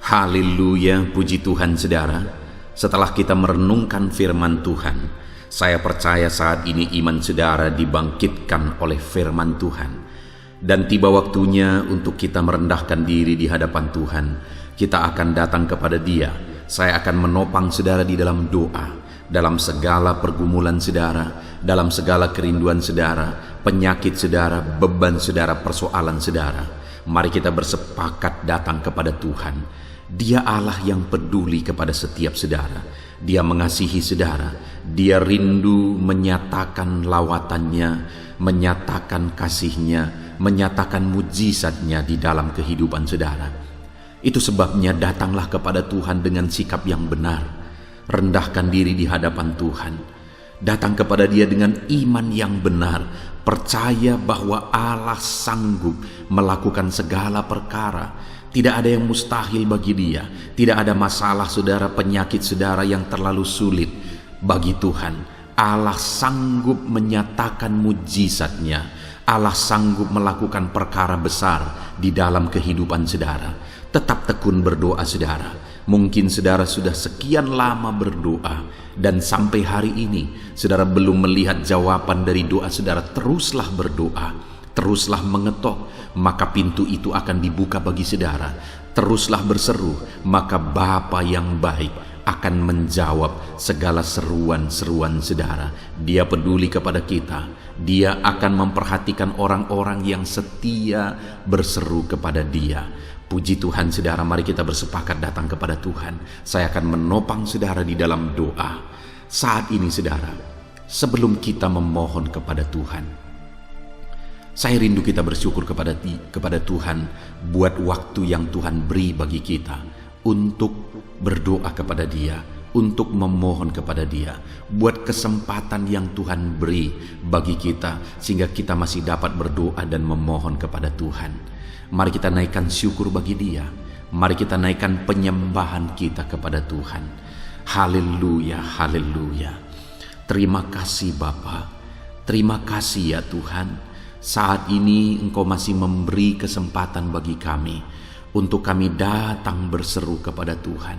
Haleluya, puji Tuhan saudara. Setelah kita merenungkan firman Tuhan, saya percaya saat ini iman saudara dibangkitkan oleh firman Tuhan. Dan tiba waktunya untuk kita merendahkan diri di hadapan Tuhan. Kita akan datang kepada Dia. Saya akan menopang saudara di dalam doa, dalam segala pergumulan saudara, dalam segala kerinduan saudara, penyakit saudara, beban saudara, persoalan saudara. Mari kita bersepakat datang kepada Tuhan. Dia Allah yang peduli kepada setiap saudara. Dia mengasihi saudara. Dia rindu menyatakan lawatannya, menyatakan kasihnya, menyatakan mujizatnya di dalam kehidupan saudara. Itu sebabnya datanglah kepada Tuhan dengan sikap yang benar. Rendahkan diri di hadapan Tuhan. Datang kepada Dia dengan iman yang benar. Percaya bahwa Allah sanggup melakukan segala perkara. Tidak ada yang mustahil bagi Dia. Tidak ada masalah saudara, penyakit saudara yang terlalu sulit bagi Tuhan. Allah sanggup menyatakan mujizatnya. Allah sanggup melakukan perkara besar di dalam kehidupan saudara. Tetap tekun berdoa saudara. Mungkin saudara sudah sekian lama berdoa dan sampai hari ini saudara belum melihat jawaban dari doa saudara. Teruslah berdoa, teruslah mengetok, maka pintu itu akan dibuka bagi saudara. Teruslah berseru, maka Bapa yang baik akan menjawab segala seruan-seruan saudara. Dia peduli kepada kita. Dia akan memperhatikan orang-orang yang setia berseru kepada Dia. Puji Tuhan saudara, mari kita bersepakat datang kepada Tuhan. Saya akan menopang saudara di dalam doa. Saat ini saudara, sebelum kita memohon kepada Tuhan, saya rindu kita bersyukur kepada Tuhan buat waktu yang Tuhan beri bagi kita untuk berdoa kepada Dia, untuk memohon kepada Dia, buat kesempatan yang Tuhan beri bagi kita sehingga kita masih dapat berdoa dan memohon kepada Tuhan. Mari kita naikkan syukur bagi Dia. Mari kita naikkan penyembahan kita kepada Tuhan. Haleluya, haleluya. Terima kasih Bapa. Terima kasih ya Tuhan. Saat ini Engkau masih memberi kesempatan bagi kami untuk kami datang berseru kepada Tuhan,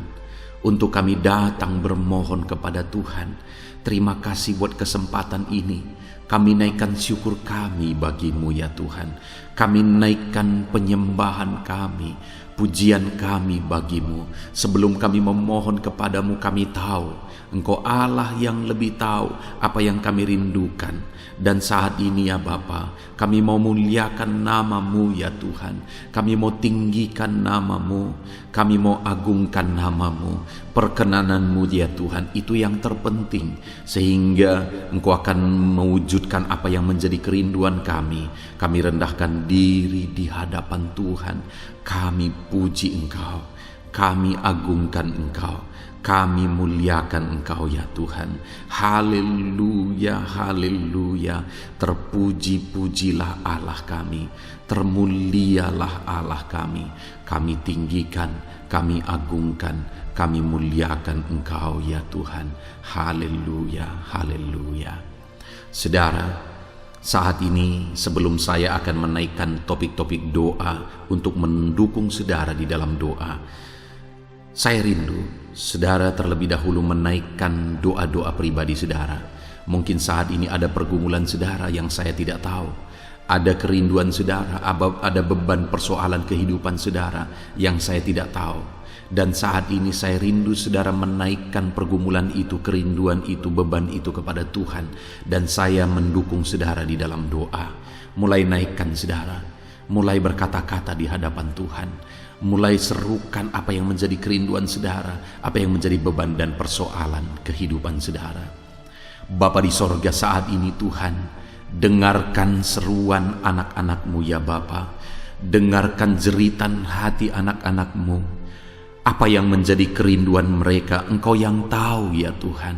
untuk kami datang bermohon kepada Tuhan. Terima kasih buat kesempatan ini. Kami naikkan syukur kami bagi-Mu ya Tuhan. Kami naikkan penyembahan kami, pujian kami bagi-Mu. Sebelum kami memohon kepadamu, kami tahu Engkau Allah yang lebih tahu apa yang kami rindukan. Dan saat ini ya Bapa, kami mau muliakan nama-Mu ya Tuhan. Kami mau tinggikan nama-Mu, kami mau agungkan nama-Mu. Perkenanan-Mu ya Tuhan, itu yang terpenting, sehingga Engkau akan mewujudkan apa yang menjadi kerinduan kami. Kami rendahkan diri di hadapan Tuhan. Kami puji Engkau, kami agungkan Engkau, kami muliakan Engkau ya Tuhan. Haleluya, haleluya. Terpuji-pujilah Allah kami, termulialah Allah kami. Kami tinggikan, kami agungkan, kami muliakan Engkau ya Tuhan. Haleluya, haleluya. Saudara, saat ini sebelum saya akan menaikkan topik-topik doa untuk mendukung saudara di dalam doa, saya rindu saudara terlebih dahulu menaikkan doa-doa pribadi saudara. Mungkin saat ini ada pergumulan saudara yang saya tidak tahu. Ada kerinduan saudara, ada beban persoalan kehidupan saudara yang saya tidak tahu. Dan saat ini saya rindu saudara menaikkan pergumulan itu, kerinduan itu, beban itu kepada Tuhan. Dan saya mendukung saudara di dalam doa. Mulai naikkan saudara, mulai berkata-kata di hadapan Tuhan. Mulai serukan apa yang menjadi kerinduan saudara, apa yang menjadi beban dan persoalan kehidupan saudara. Bapa di sorga, saat ini Tuhan, dengarkan seruan anak-anak-Mu ya Bapa. Dengarkan jeritan hati anak-anak-Mu. Apa yang menjadi kerinduan mereka, Engkau yang tahu ya Tuhan.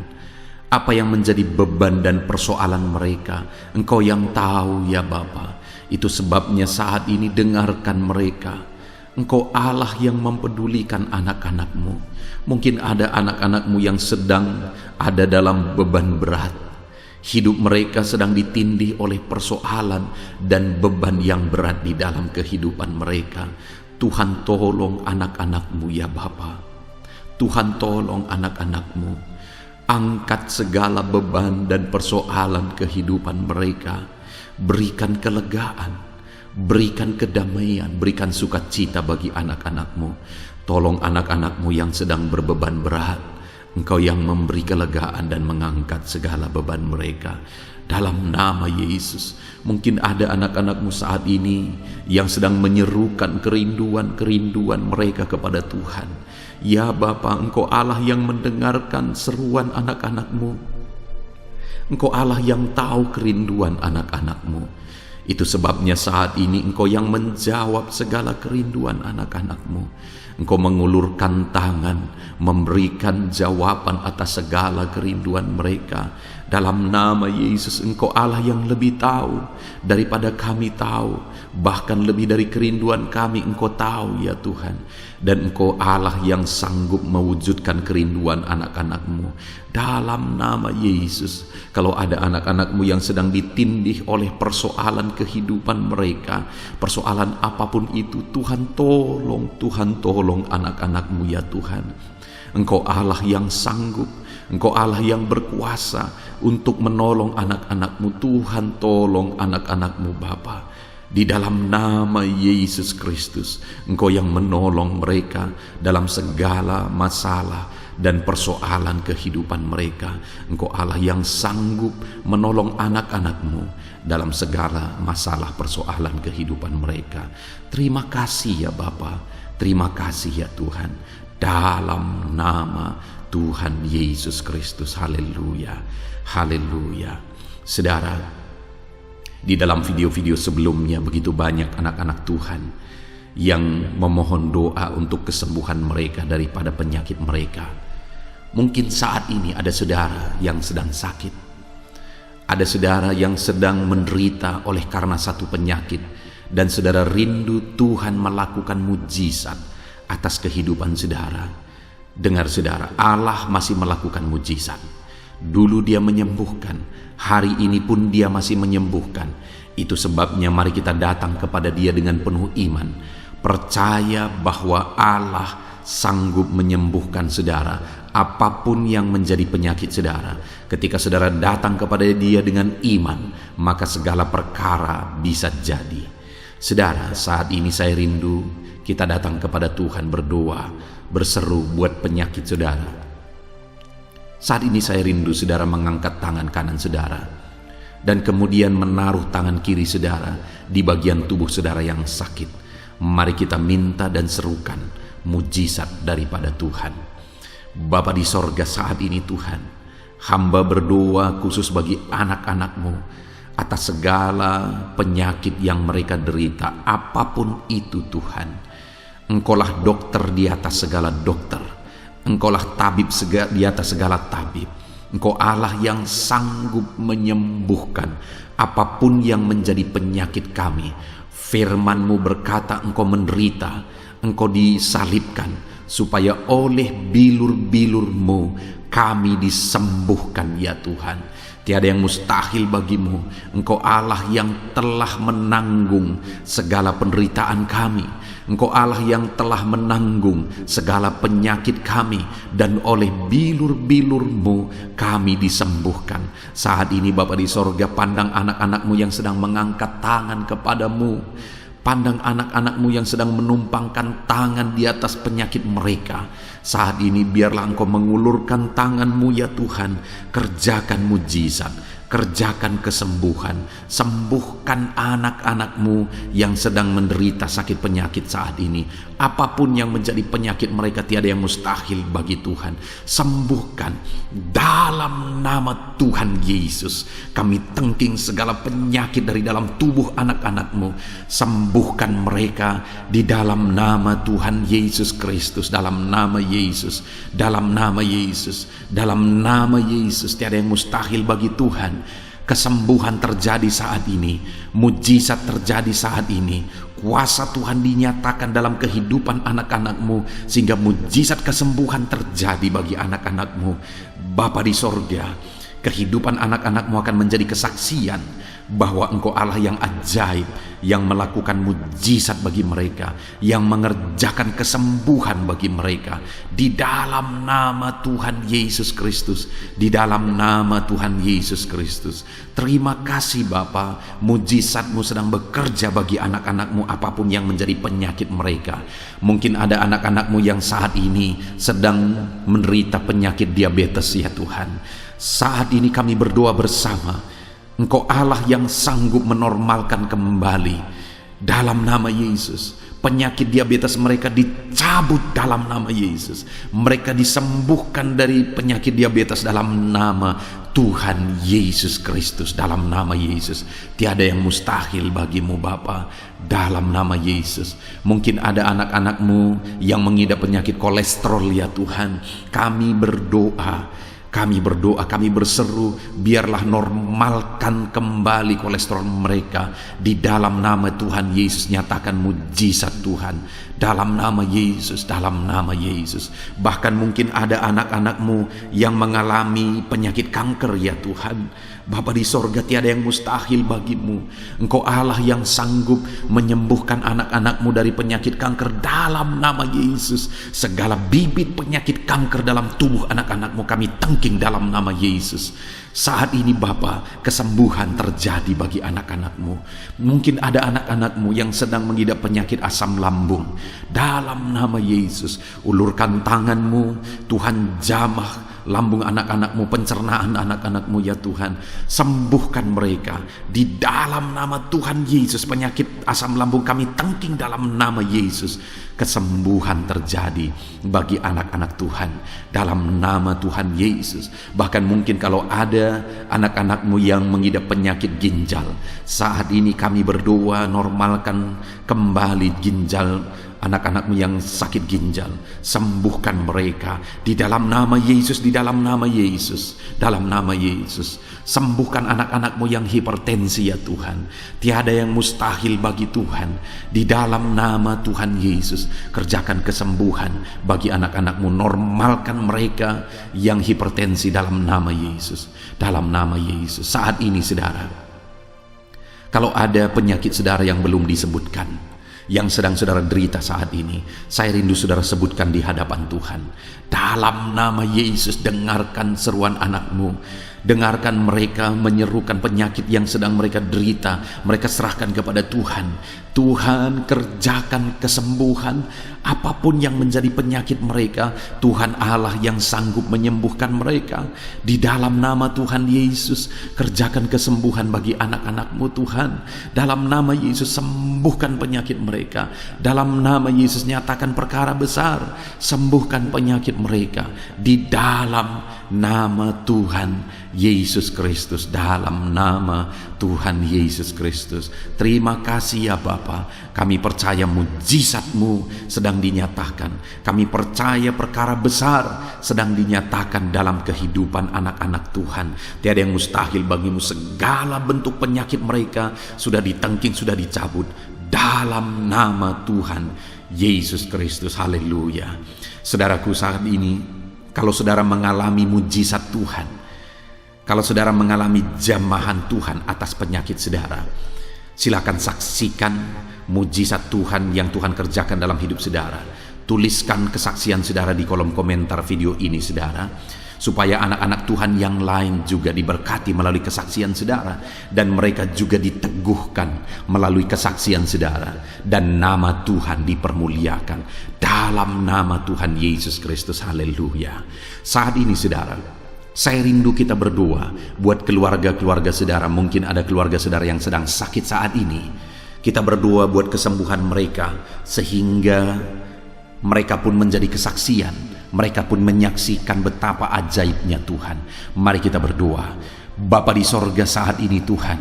Apa yang menjadi beban dan persoalan mereka, Engkau yang tahu ya Bapa. Itu sebabnya saat ini dengarkan mereka. Engkau Allah yang mempedulikan anak-anak-Mu. Mungkin ada anak-anak-Mu yang sedang ada dalam beban berat. Hidup mereka sedang ditindih oleh persoalan dan beban yang berat di dalam kehidupan mereka. Tuhan tolong anak-anak-Mu ya Bapa. Tuhan tolong anak-anak-Mu. Angkat segala beban dan persoalan kehidupan mereka. Berikan kelegaan. Berikan kedamaian, berikan sukacita bagi anak-anak-Mu. Tolong anak-anak-Mu yang sedang berbeban berat. Engkau yang memberi kelegaan dan mengangkat segala beban mereka. Dalam nama Yesus, mungkin ada anak-anak-Mu saat ini yang sedang menyerukan kerinduan-kerinduan mereka kepada Tuhan. Ya Bapa, Engkau Allah yang mendengarkan seruan anak-anak-Mu. Engkau Allah yang tahu kerinduan anak-anak-Mu. Itu sebabnya saat ini Engkau yang menjawab segala kerinduan anak-anak-Mu. Engkau mengulurkan tangan, memberikan jawaban atas segala kerinduan mereka. Dalam nama Yesus, Engkau Allah yang lebih tahu daripada kami tahu. Bahkan lebih dari kerinduan kami Engkau tahu ya Tuhan. Dan Engkau Allah yang sanggup mewujudkan kerinduan anak-anak-Mu. Dalam nama Yesus, kalau ada anak-anak-Mu yang sedang ditindih oleh persoalan kehidupan mereka, persoalan apapun itu, Tuhan tolong anak-anak-Mu ya Tuhan. Engkau Allah yang sanggup, Engkau Allah yang berkuasa untuk menolong anak-anak-Mu. Tuhan tolong anak-anak-Mu Bapa. Di dalam nama Yesus Kristus, Engkau yang menolong mereka dalam segala masalah dan persoalan kehidupan mereka. Engkau Allah yang sanggup menolong anak-anak-Mu dalam segala masalah persoalan kehidupan mereka. Terima kasih ya Bapa, terima kasih ya Tuhan. Dalam nama Tuhan Yesus Kristus, haleluya, haleluya. Saudara, di dalam video-video sebelumnya begitu banyak anak-anak Tuhan yang memohon doa untuk kesembuhan mereka daripada penyakit mereka. Mungkin saat ini ada saudara yang sedang sakit, ada saudara yang sedang menderita oleh karena satu penyakit, dan saudara rindu Tuhan melakukan mujizat atas kehidupan saudara. Dengar saudara, Allah masih melakukan mujizat. Dulu Dia menyembuhkan, hari ini pun Dia masih menyembuhkan. Itu sebabnya mari kita datang kepada Dia dengan penuh iman, percaya bahwa Allah sanggup menyembuhkan saudara apapun yang menjadi penyakit saudara. Ketika saudara datang kepada Dia dengan iman, maka segala perkara bisa jadi. Saudara, saat ini saya rindu kita datang kepada Tuhan berdoa, berseru buat penyakit saudara. Saat ini saya rindu saudara mengangkat tangan kanan saudara dan kemudian menaruh tangan kiri saudara di bagian tubuh saudara yang sakit. Mari kita minta dan serukan mujizat daripada Tuhan. Bapa di sorga, saat ini Tuhan, hamba berdoa khusus bagi anak-anak-Mu atas segala penyakit yang mereka derita, apapun itu Tuhan. Engkaulah dokter di atas segala dokter. Engkaulah tabib di atas segala tabib. Engkau Allah yang sanggup menyembuhkan apapun yang menjadi penyakit kami. Firman-Mu berkata Engkau menderita, Engkau disalibkan, supaya oleh bilur-bilur-Mu kami disembuhkan ya Tuhan. Tiada yang mustahil bagi-Mu. Engkau Allah yang telah menanggung segala penderitaan kami. Engkau Allah yang telah menanggung segala penyakit kami, dan oleh bilur-bilur-Mu kami disembuhkan. Saat ini Bapa di sorga, pandang anak-anak-Mu yang sedang mengangkat tangan kepada-Mu. Pandang anak-anak-Mu yang sedang menumpangkan tangan di atas penyakit mereka. Saat ini biarlah Engkau mengulurkan tangan-Mu ya Tuhan. Kerjakan mujizat, kerjakan kesembuhan. Sembuhkan anak-anak-Mu yang sedang menderita sakit penyakit saat ini. Apapun yang menjadi penyakit mereka, tiada yang mustahil bagi Tuhan. Sembuhkan dalam nama Tuhan Yesus. Kami tengking segala penyakit dari dalam tubuh anak-anak-Mu. Sembuhkan mereka di dalam nama Tuhan Yesus Kristus. Dalam nama Yesus, dalam nama Yesus, dalam nama Yesus. Tiada yang mustahil bagi Tuhan. Kesembuhan terjadi saat ini, mujizat terjadi saat ini. Kuasa Tuhan dinyatakan dalam kehidupan anak-anak-Mu, sehingga mujizat kesembuhan terjadi bagi anak-anak-Mu. Bapa di sorga, kehidupan anak-anak-Mu akan menjadi kesaksian bahwa Engkau Allah yang ajaib, yang melakukan mujizat bagi mereka, yang mengerjakan kesembuhan bagi mereka. Di dalam nama Tuhan Yesus Kristus, di dalam nama Tuhan Yesus Kristus. Terima kasih Bapa, mujizat-Mu sedang bekerja bagi anak-anak-Mu apapun yang menjadi penyakit mereka. Mungkin ada anak-anak-Mu yang saat ini sedang menderita penyakit diabetes ya Tuhan. Saat ini kami berdoa bersama, Engkau Allah yang sanggup menormalkan kembali dalam nama Yesus. Penyakit diabetes mereka dicabut dalam nama Yesus. Mereka disembuhkan dari penyakit diabetes dalam nama Tuhan Yesus Kristus. Dalam nama Yesus. Tiada yang mustahil bagimu Bapa. Dalam nama Yesus. Mungkin ada anak-anak-Mu yang mengidap penyakit kolesterol ya Tuhan. Kami berdoa, kami berseru, biarlah normalkan kembali kolesterol mereka. Di dalam nama Tuhan Yesus, nyatakan mujizat Tuhan. Dalam nama Yesus, dalam nama Yesus. Bahkan mungkin ada anak-anak-Mu yang mengalami penyakit kanker ya Tuhan. Bapa di sorga, tiada yang mustahil bagimu. Engkau Allah yang sanggup menyembuhkan anak-anak-Mu dari penyakit kanker dalam nama Yesus. Segala bibit penyakit kanker dalam tubuh anak-anak-Mu kami tangking dalam nama Yesus. Saat ini Bapa, kesembuhan terjadi bagi anak-anak-Mu. Mungkin ada anak-anak-Mu yang sedang mengidap penyakit asam lambung. Dalam nama Yesus, ulurkan tangan-Mu, Tuhan jamah lambung anak-anak-Mu, pencernaan anak-anak-Mu ya Tuhan. Sembuhkan mereka di dalam nama Tuhan Yesus. Penyakit asam lambung kami tangking dalam nama Yesus. Kesembuhan terjadi bagi anak-anak Tuhan dalam nama Tuhan Yesus. Bahkan mungkin kalau ada anak-anak-Mu yang mengidap penyakit ginjal, saat ini kami berdoa, normalkan kembali ginjal anak-anak-Mu yang sakit ginjal. Sembuhkan mereka di dalam nama Yesus, di dalam nama Yesus, dalam nama Yesus. Sembuhkan anak-anak-Mu yang hipertensi ya Tuhan. Tiada yang mustahil bagi Tuhan. Di dalam nama Tuhan Yesus, kerjakan kesembuhan bagi anak-anak-Mu. Normalkan mereka yang hipertensi dalam nama Yesus, dalam nama Yesus. Saat ini saudara, kalau ada penyakit saudara yang belum disebutkan, yang sedang saudara derita saat ini, saya rindu saudara sebutkan di hadapan Tuhan. Dalam nama Yesus, dengarkan seruan anak-Mu. Dengarkan mereka menyerukan penyakit yang sedang mereka derita. Mereka serahkan kepada Tuhan. Tuhan, kerjakan kesembuhan apapun yang menjadi penyakit mereka. Tuhan Allah yang sanggup menyembuhkan mereka. Di dalam nama Tuhan Yesus, kerjakan kesembuhan bagi anak-anak-Mu Tuhan. Dalam nama Yesus, sembuhkan penyakit mereka. Dalam nama Yesus, nyatakan perkara besar. Sembuhkan penyakit mereka. Di dalam nama Tuhan Yesus Kristus, dalam nama Tuhan Yesus Kristus. Terima kasih ya Bapa. Kami percaya mujizat-Mu sedang dinyatakan. Kami percaya perkara besar sedang dinyatakan dalam kehidupan anak-anak Tuhan. Tiada yang mustahil bagimu. Segala bentuk penyakit mereka sudah ditangking, sudah dicabut dalam nama Tuhan Yesus Kristus. Haleluya. Saudaraku, saat ini kalau saudara mengalami mujizat Tuhan, kalau saudara mengalami jamahan Tuhan atas penyakit saudara, silakan saksikan mujizat Tuhan yang Tuhan kerjakan dalam hidup saudara. Tuliskan kesaksian saudara di kolom komentar video ini saudara, supaya anak-anak Tuhan yang lain juga diberkati melalui kesaksian saudara, dan mereka juga diteguhkan melalui kesaksian saudara, dan nama Tuhan dipermuliakan dalam nama Tuhan Yesus Kristus. Haleluya. Saat ini saudara, saya rindu kita berdoa buat keluarga-keluarga saudara. Mungkin ada keluarga saudara yang sedang sakit saat ini. Kita berdoa buat kesembuhan mereka, sehingga mereka pun menjadi kesaksian. Mereka pun menyaksikan betapa ajaibnya Tuhan. Mari kita berdoa. Bapa di sorga, saat ini Tuhan,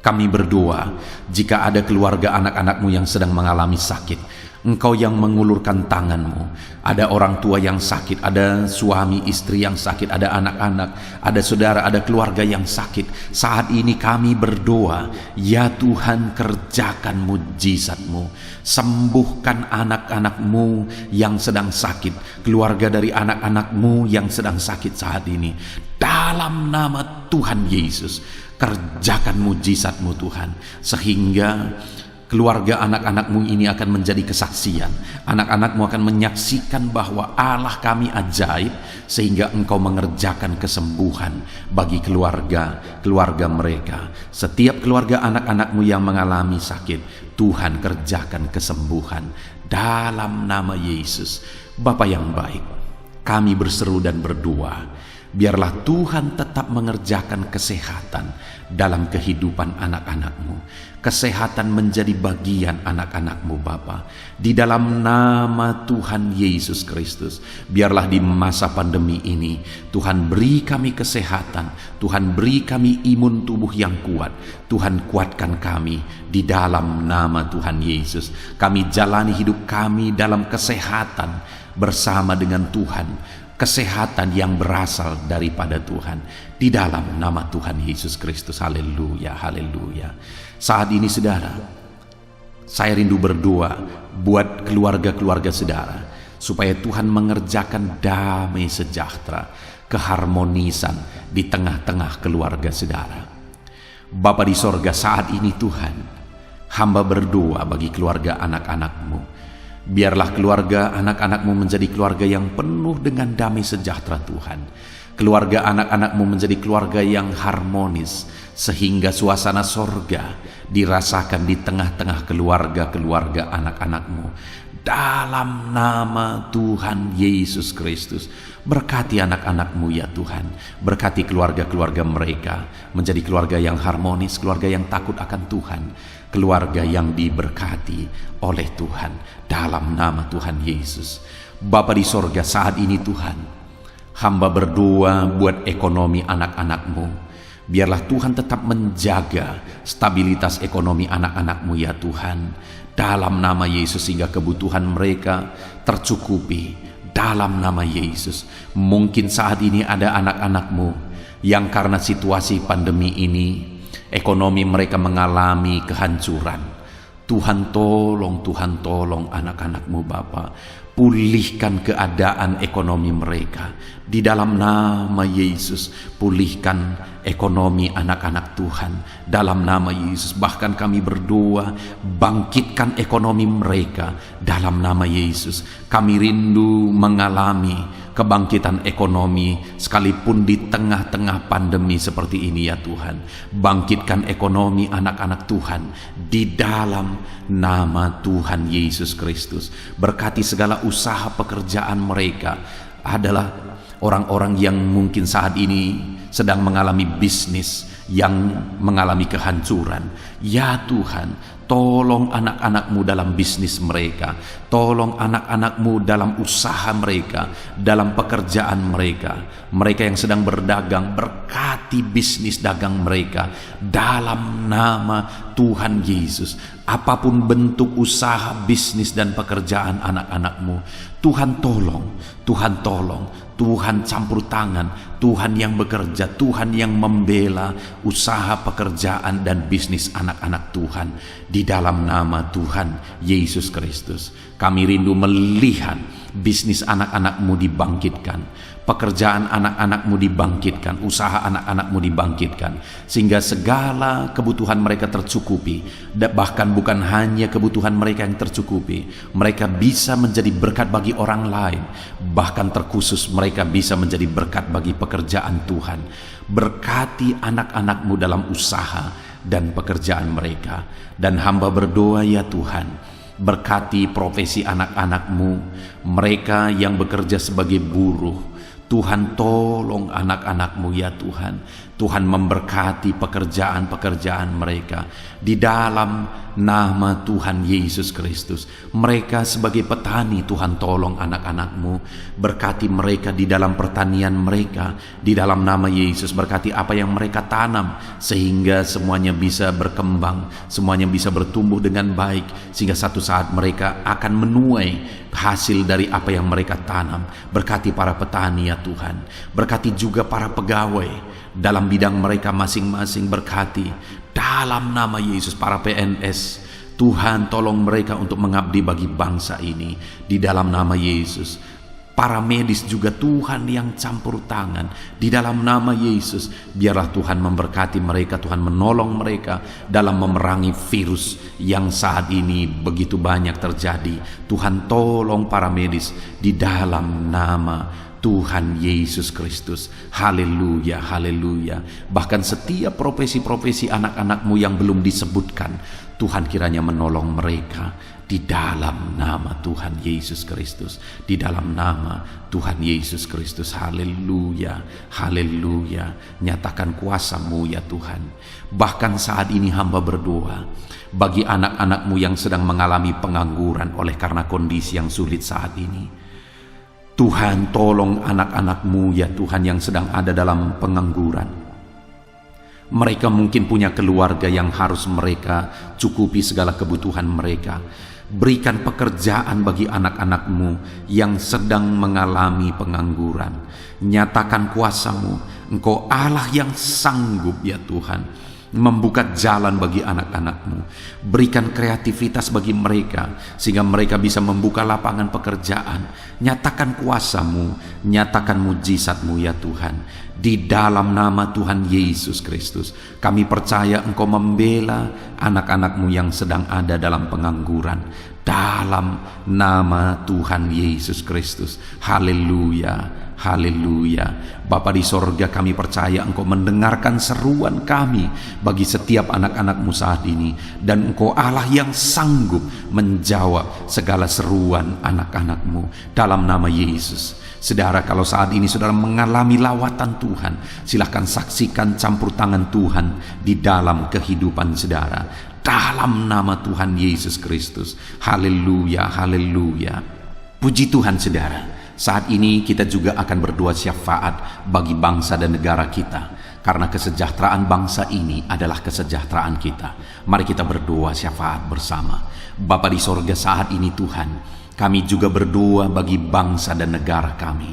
kami berdoa jika ada keluarga anak-anak-Mu yang sedang mengalami sakit, Engkau yang mengulurkan tanganmu. Ada orang tua yang sakit, ada suami istri yang sakit, ada anak-anak, ada saudara, ada keluarga yang sakit. Saat ini kami berdoa, ya Tuhan, kerjakan mujizat-Mu. Sembuhkan anak-anak-Mu yang sedang sakit, keluarga dari anak-anak-Mu yang sedang sakit saat ini. Dalam nama Tuhan Yesus, kerjakan mujizat-Mu Tuhan, sehingga keluarga anak-anak-Mu ini akan menjadi kesaksian. Anak-anak-Mu akan menyaksikan bahwa Allah kami ajaib, sehingga Engkau mengerjakan kesembuhan bagi keluarga mereka. Setiap keluarga anak-anak-Mu yang mengalami sakit, Tuhan kerjakan kesembuhan dalam nama Yesus. Bapa yang baik, kami berseru dan berdoa, biarlah Tuhan tetap mengerjakan kesehatan dalam kehidupan anak-anak-Mu. Kesehatan menjadi bagian anak-anak-Mu Bapa. Di dalam nama Tuhan Yesus Kristus, biarlah di masa pandemi ini Tuhan beri kami kesehatan, Tuhan beri kami imun tubuh yang kuat. Tuhan kuatkan kami di dalam nama Tuhan Yesus. Kami jalani hidup kami dalam kesehatan bersama dengan Tuhan, kesehatan yang berasal daripada Tuhan, di dalam nama Tuhan Yesus Kristus. Haleluya, haleluya. Saat ini saudara, saya rindu berdoa buat keluarga-keluarga saudara, supaya Tuhan mengerjakan damai sejahtera, keharmonisan di tengah-tengah keluarga saudara. Bapa di sorga, saat ini Tuhan, hamba berdoa bagi keluarga anak-anak-Mu. Biarlah keluarga anak-anak-Mu menjadi keluarga yang penuh dengan damai sejahtera Tuhan. Keluarga anak-anak-Mu menjadi keluarga yang harmonis, sehingga suasana sorga dirasakan di tengah-tengah keluarga-keluarga anak-anak-Mu. Dalam nama Tuhan Yesus Kristus, berkati anak-anak-Mu ya Tuhan. Berkati keluarga-keluarga mereka menjadi keluarga yang harmonis, keluarga yang takut akan Tuhan, keluarga yang diberkati oleh Tuhan, dalam nama Tuhan Yesus. Bapa di sorga, saat ini Tuhan, hamba berdoa buat ekonomi anak-anak-Mu. Biarlah Tuhan tetap menjaga stabilitas ekonomi anak-anak-Mu ya Tuhan, dalam nama Yesus, sehingga kebutuhan mereka tercukupi dalam nama Yesus. Mungkin saat ini ada anak-anak-Mu yang karena situasi pandemi ini ekonomi mereka mengalami kehancuran. Tuhan tolong anak-anak-Mu Bapa. Pulihkan keadaan ekonomi mereka di dalam nama Yesus. Pulihkan ekonomi anak-anak Tuhan dalam nama Yesus. Bahkan kami berdoa, bangkitkan ekonomi mereka dalam nama Yesus. Kami rindu mengalami kebangkitan ekonomi sekalipun di tengah-tengah pandemi seperti ini ya Tuhan. Bangkitkan ekonomi anak-anak Tuhan di dalam nama Tuhan Yesus Kristus. Berkati segala usaha pekerjaan mereka. Adalah orang-orang yang mungkin saat ini sedang mengalami bisnis yang mengalami kehancuran. Ya Tuhan, tolong anak-anak-Mu dalam bisnis mereka. Tolong anak-anak-Mu dalam usaha mereka, dalam pekerjaan mereka. Mereka yang sedang berdagang, berkati bisnis dagang mereka dalam nama Tuhan Yesus. Apapun bentuk usaha, bisnis dan pekerjaan anak-anak-Mu, Tuhan tolong, Tuhan tolong, Tuhan campur tangan, Tuhan yang bekerja, Tuhan yang membela usaha, pekerjaan dan bisnis anak-anak Tuhan di dalam nama Tuhan Yesus Kristus. Kami rindu melihat bisnis anak-anak-Mu dibangkitkan, pekerjaan anak-anak-Mu dibangkitkan, usaha anak-anak-Mu dibangkitkan, sehingga segala kebutuhan mereka tercukupi. Bahkan bukan hanya kebutuhan mereka yang tercukupi, mereka bisa menjadi berkat bagi orang lain. Bahkan terkhusus mereka bisa menjadi berkat bagi pekerjaan Tuhan. Berkati anak-anak-Mu dalam usaha dan pekerjaan mereka. Dan hamba berdoa ya Tuhan, berkati profesi anak-anak-Mu, mereka yang bekerja sebagai buruh. Tuhan tolong anak-anak-Mu ya Tuhan. Tuhan memberkati pekerjaan-pekerjaan mereka di dalam nama Tuhan Yesus Kristus. Mereka sebagai petani, Tuhan tolong anak-anak-Mu, berkati mereka di dalam pertanian mereka di dalam nama Yesus. Berkati apa yang mereka tanam sehingga semuanya bisa berkembang, semuanya bisa bertumbuh dengan baik, sehingga satu saat mereka akan menuai hasil dari apa yang mereka tanam. Berkati para petani ya Tuhan, berkati juga para pegawai dalam bidang mereka masing-masing. Berkati dalam nama Yesus para PNS, Tuhan tolong mereka untuk mengabdi bagi bangsa ini di dalam nama Yesus. Para medis juga Tuhan yang campur tangan di dalam nama Yesus. Biarlah Tuhan memberkati mereka, Tuhan menolong mereka dalam memerangi virus yang saat ini begitu banyak terjadi. Tuhan tolong para medis di dalam nama Tuhan Yesus Kristus. Haleluya, haleluya. Bahkan setiap profesi-profesi anak-anak-Mu yang belum disebutkan, Tuhan kiranya menolong mereka di dalam nama Tuhan Yesus Kristus. Di dalam nama Tuhan Yesus Kristus. Haleluya, haleluya. Nyatakan kuasa-Mu ya Tuhan. Bahkan saat ini hamba berdoa bagi anak-anak-Mu yang sedang mengalami pengangguran oleh karena kondisi yang sulit saat ini. Tuhan tolong anak-anak-Mu ya Tuhan yang sedang ada dalam pengangguran. Mereka mungkin punya keluarga yang harus mereka cukupi segala kebutuhan mereka. Berikan pekerjaan bagi anak-anak-Mu yang sedang mengalami pengangguran. Nyatakan kuasa-Mu. Engkau Allah yang sanggup ya Tuhan membuka jalan bagi anak-anak-Mu. Berikan kreativitas bagi mereka sehingga mereka bisa membuka lapangan pekerjaan. Nyatakan kuasa-Mu, nyatakan mujizat-Mu ya Tuhan. Di dalam nama Tuhan Yesus Kristus, kami percaya Engkau membela anak-anak-Mu yang sedang ada dalam pengangguran. Dalam nama Tuhan Yesus Kristus. Haleluya, haleluya. Bapa di sorga, kami percaya Engkau mendengarkan seruan kami bagi setiap anak-anak-Mu saat ini. Dan Engkau Allah yang sanggup menjawab segala seruan anak-anak-Mu dalam nama Yesus. Saudara, kalau saat ini saudara mengalami lawatan Tuhan, silahkan saksikan campur tangan Tuhan di dalam kehidupan saudara. Dalam nama Tuhan Yesus Kristus. Haleluya, haleluya. Puji Tuhan saudara. Saat ini kita juga akan berdoa syafaat bagi bangsa dan negara kita. Karena kesejahteraan bangsa ini adalah kesejahteraan kita. Mari kita berdoa syafaat bersama. Bapa di sorga, saat ini Tuhan, kami juga berdoa bagi bangsa dan negara kami.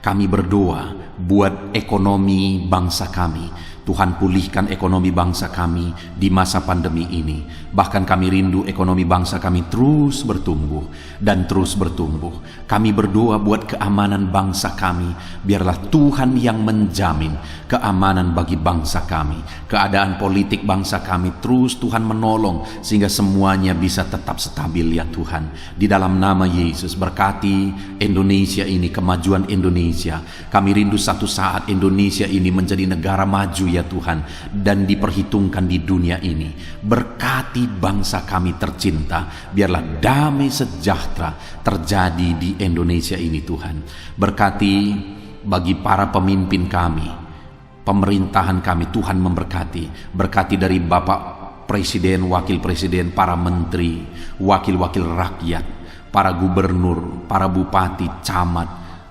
Kami berdoa buat ekonomi bangsa kami. Tuhan pulihkan ekonomi bangsa kami di masa pandemi ini. Bahkan kami rindu ekonomi bangsa kami terus bertumbuh dan terus bertumbuh. Kami berdoa buat keamanan bangsa kami. Biarlah Tuhan yang menjamin keamanan bagi bangsa kami. Keadaan politik bangsa kami terus Tuhan menolong sehingga semuanya bisa tetap stabil ya Tuhan. Di dalam nama Yesus, berkati Indonesia ini, kemajuan Indonesia. Kami rindu satu saat Indonesia ini menjadi negara maju ya Tuhan, dan diperhitungkan di dunia ini. Berkati bangsa kami tercinta, biarlah damai sejahtera terjadi di Indonesia ini Tuhan. Berkati bagi para pemimpin kami, pemerintahan kami, Tuhan memberkati. Berkati dari Bapak Presiden, Wakil Presiden, para menteri, wakil-wakil rakyat, para gubernur, para bupati, camat,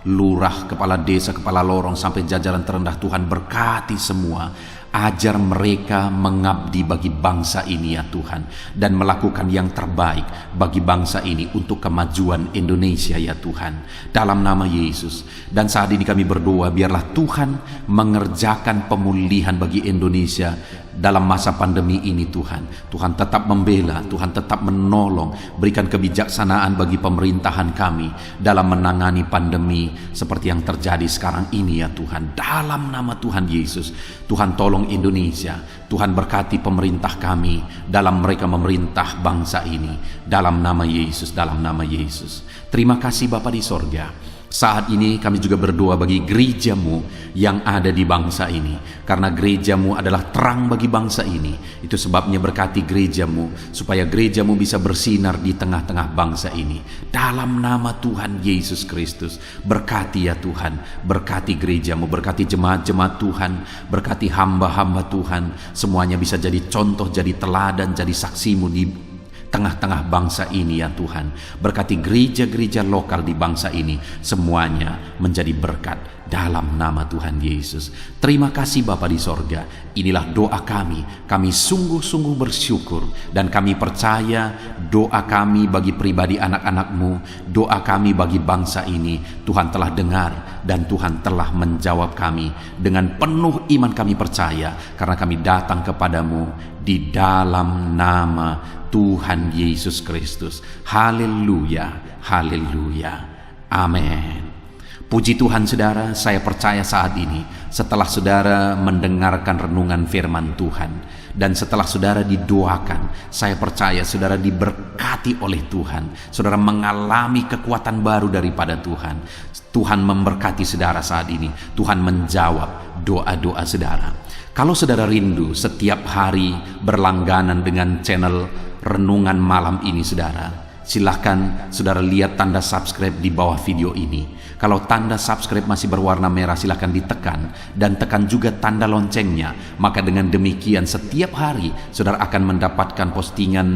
lurah, kepala desa, kepala lorong, sampai jajaran terendah. Tuhan berkati semua. Ajar mereka mengabdi bagi bangsa ini ya Tuhan, dan melakukan yang terbaik bagi bangsa ini untuk kemajuan Indonesia ya Tuhan, dalam nama Yesus. Dan saat ini kami berdoa, biarlah Tuhan mengerjakan pemulihan bagi Indonesia dalam masa pandemi ini Tuhan. Tuhan tetap membela, Tuhan tetap menolong. Berikan kebijaksanaan bagi pemerintahan kami dalam menangani pandemi seperti yang terjadi sekarang ini ya Tuhan. Dalam nama Tuhan Yesus, Tuhan tolong Indonesia. Tuhan berkati pemerintah kami dalam mereka memerintah bangsa ini. Dalam nama Yesus, dalam nama Yesus. Terima kasih Bapa di sorga. Saat ini kami juga berdoa bagi gerejamu yang ada di bangsa ini, karena gerejamu adalah terang bagi bangsa ini. Itu sebabnya berkati gerejamu, supaya gerejamu bisa bersinar di tengah-tengah bangsa ini. Dalam nama Tuhan Yesus Kristus, berkati ya Tuhan, berkati gerejamu, berkati jemaat-jemaat Tuhan, berkati hamba-hamba Tuhan, semuanya bisa jadi contoh, jadi teladan, jadi saksimu di tengah-tengah bangsa ini ya Tuhan. Berkati gereja-gereja lokal di bangsa ini, semuanya menjadi berkat dalam nama Tuhan Yesus. Terima kasih Bapa di sorga. Inilah doa kami. Kami sungguh-sungguh bersyukur dan kami percaya doa kami bagi pribadi anak-anak-Mu, doa kami bagi bangsa ini, Tuhan telah dengar dan Tuhan telah menjawab kami. Dengan penuh iman kami percaya, karena kami datang kepadamu di dalam nama Tuhan Yesus Kristus. Haleluya, haleluya, amin. Puji Tuhan saudara, saya percaya saat ini setelah saudara mendengarkan renungan firman Tuhan dan setelah saudara didoakan, saya percaya saudara diberkati oleh Tuhan. Saudara mengalami kekuatan baru daripada Tuhan. Tuhan memberkati saudara saat ini. Tuhan menjawab doa-doa saudara. Kalau saudara rindu setiap hari berlangganan dengan channel Renungan Malam ini saudara, silahkan saudara lihat tanda subscribe di bawah video ini. Kalau tanda subscribe masih berwarna merah, silahkan ditekan dan tekan juga tanda loncengnya. Maka dengan demikian setiap hari saudara akan mendapatkan postingan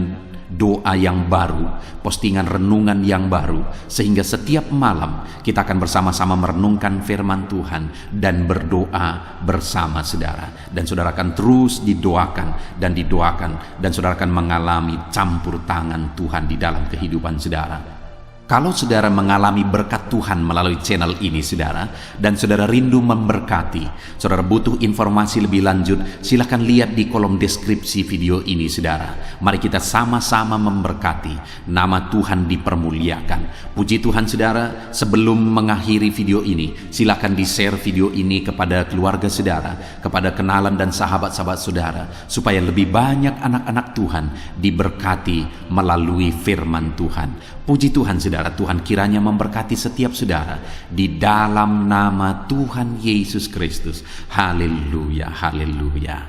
doa yang baru, postingan renungan yang baru, sehingga setiap malam kita akan bersama-sama merenungkan firman Tuhan dan berdoa bersama saudara. Dan saudara akan terus didoakan dan didoakan, dan saudara akan mengalami campur tangan Tuhan di dalam kehidupan saudara. Kalau saudara mengalami berkat Tuhan melalui channel ini saudara, dan saudara rindu memberkati, saudara butuh informasi lebih lanjut, silakan lihat di kolom deskripsi video ini saudara. Mari kita sama-sama memberkati, nama Tuhan dipermuliakan. Puji Tuhan saudara, sebelum mengakhiri video ini, silakan di-share video ini kepada keluarga saudara, kepada kenalan dan sahabat-sahabat saudara, supaya lebih banyak anak-anak Tuhan diberkati melalui firman Tuhan. Puji Tuhan saudara, Tuhan kiranya memberkati setiap saudara di dalam nama Tuhan Yesus Kristus. Haleluya, haleluya,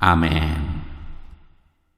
amin.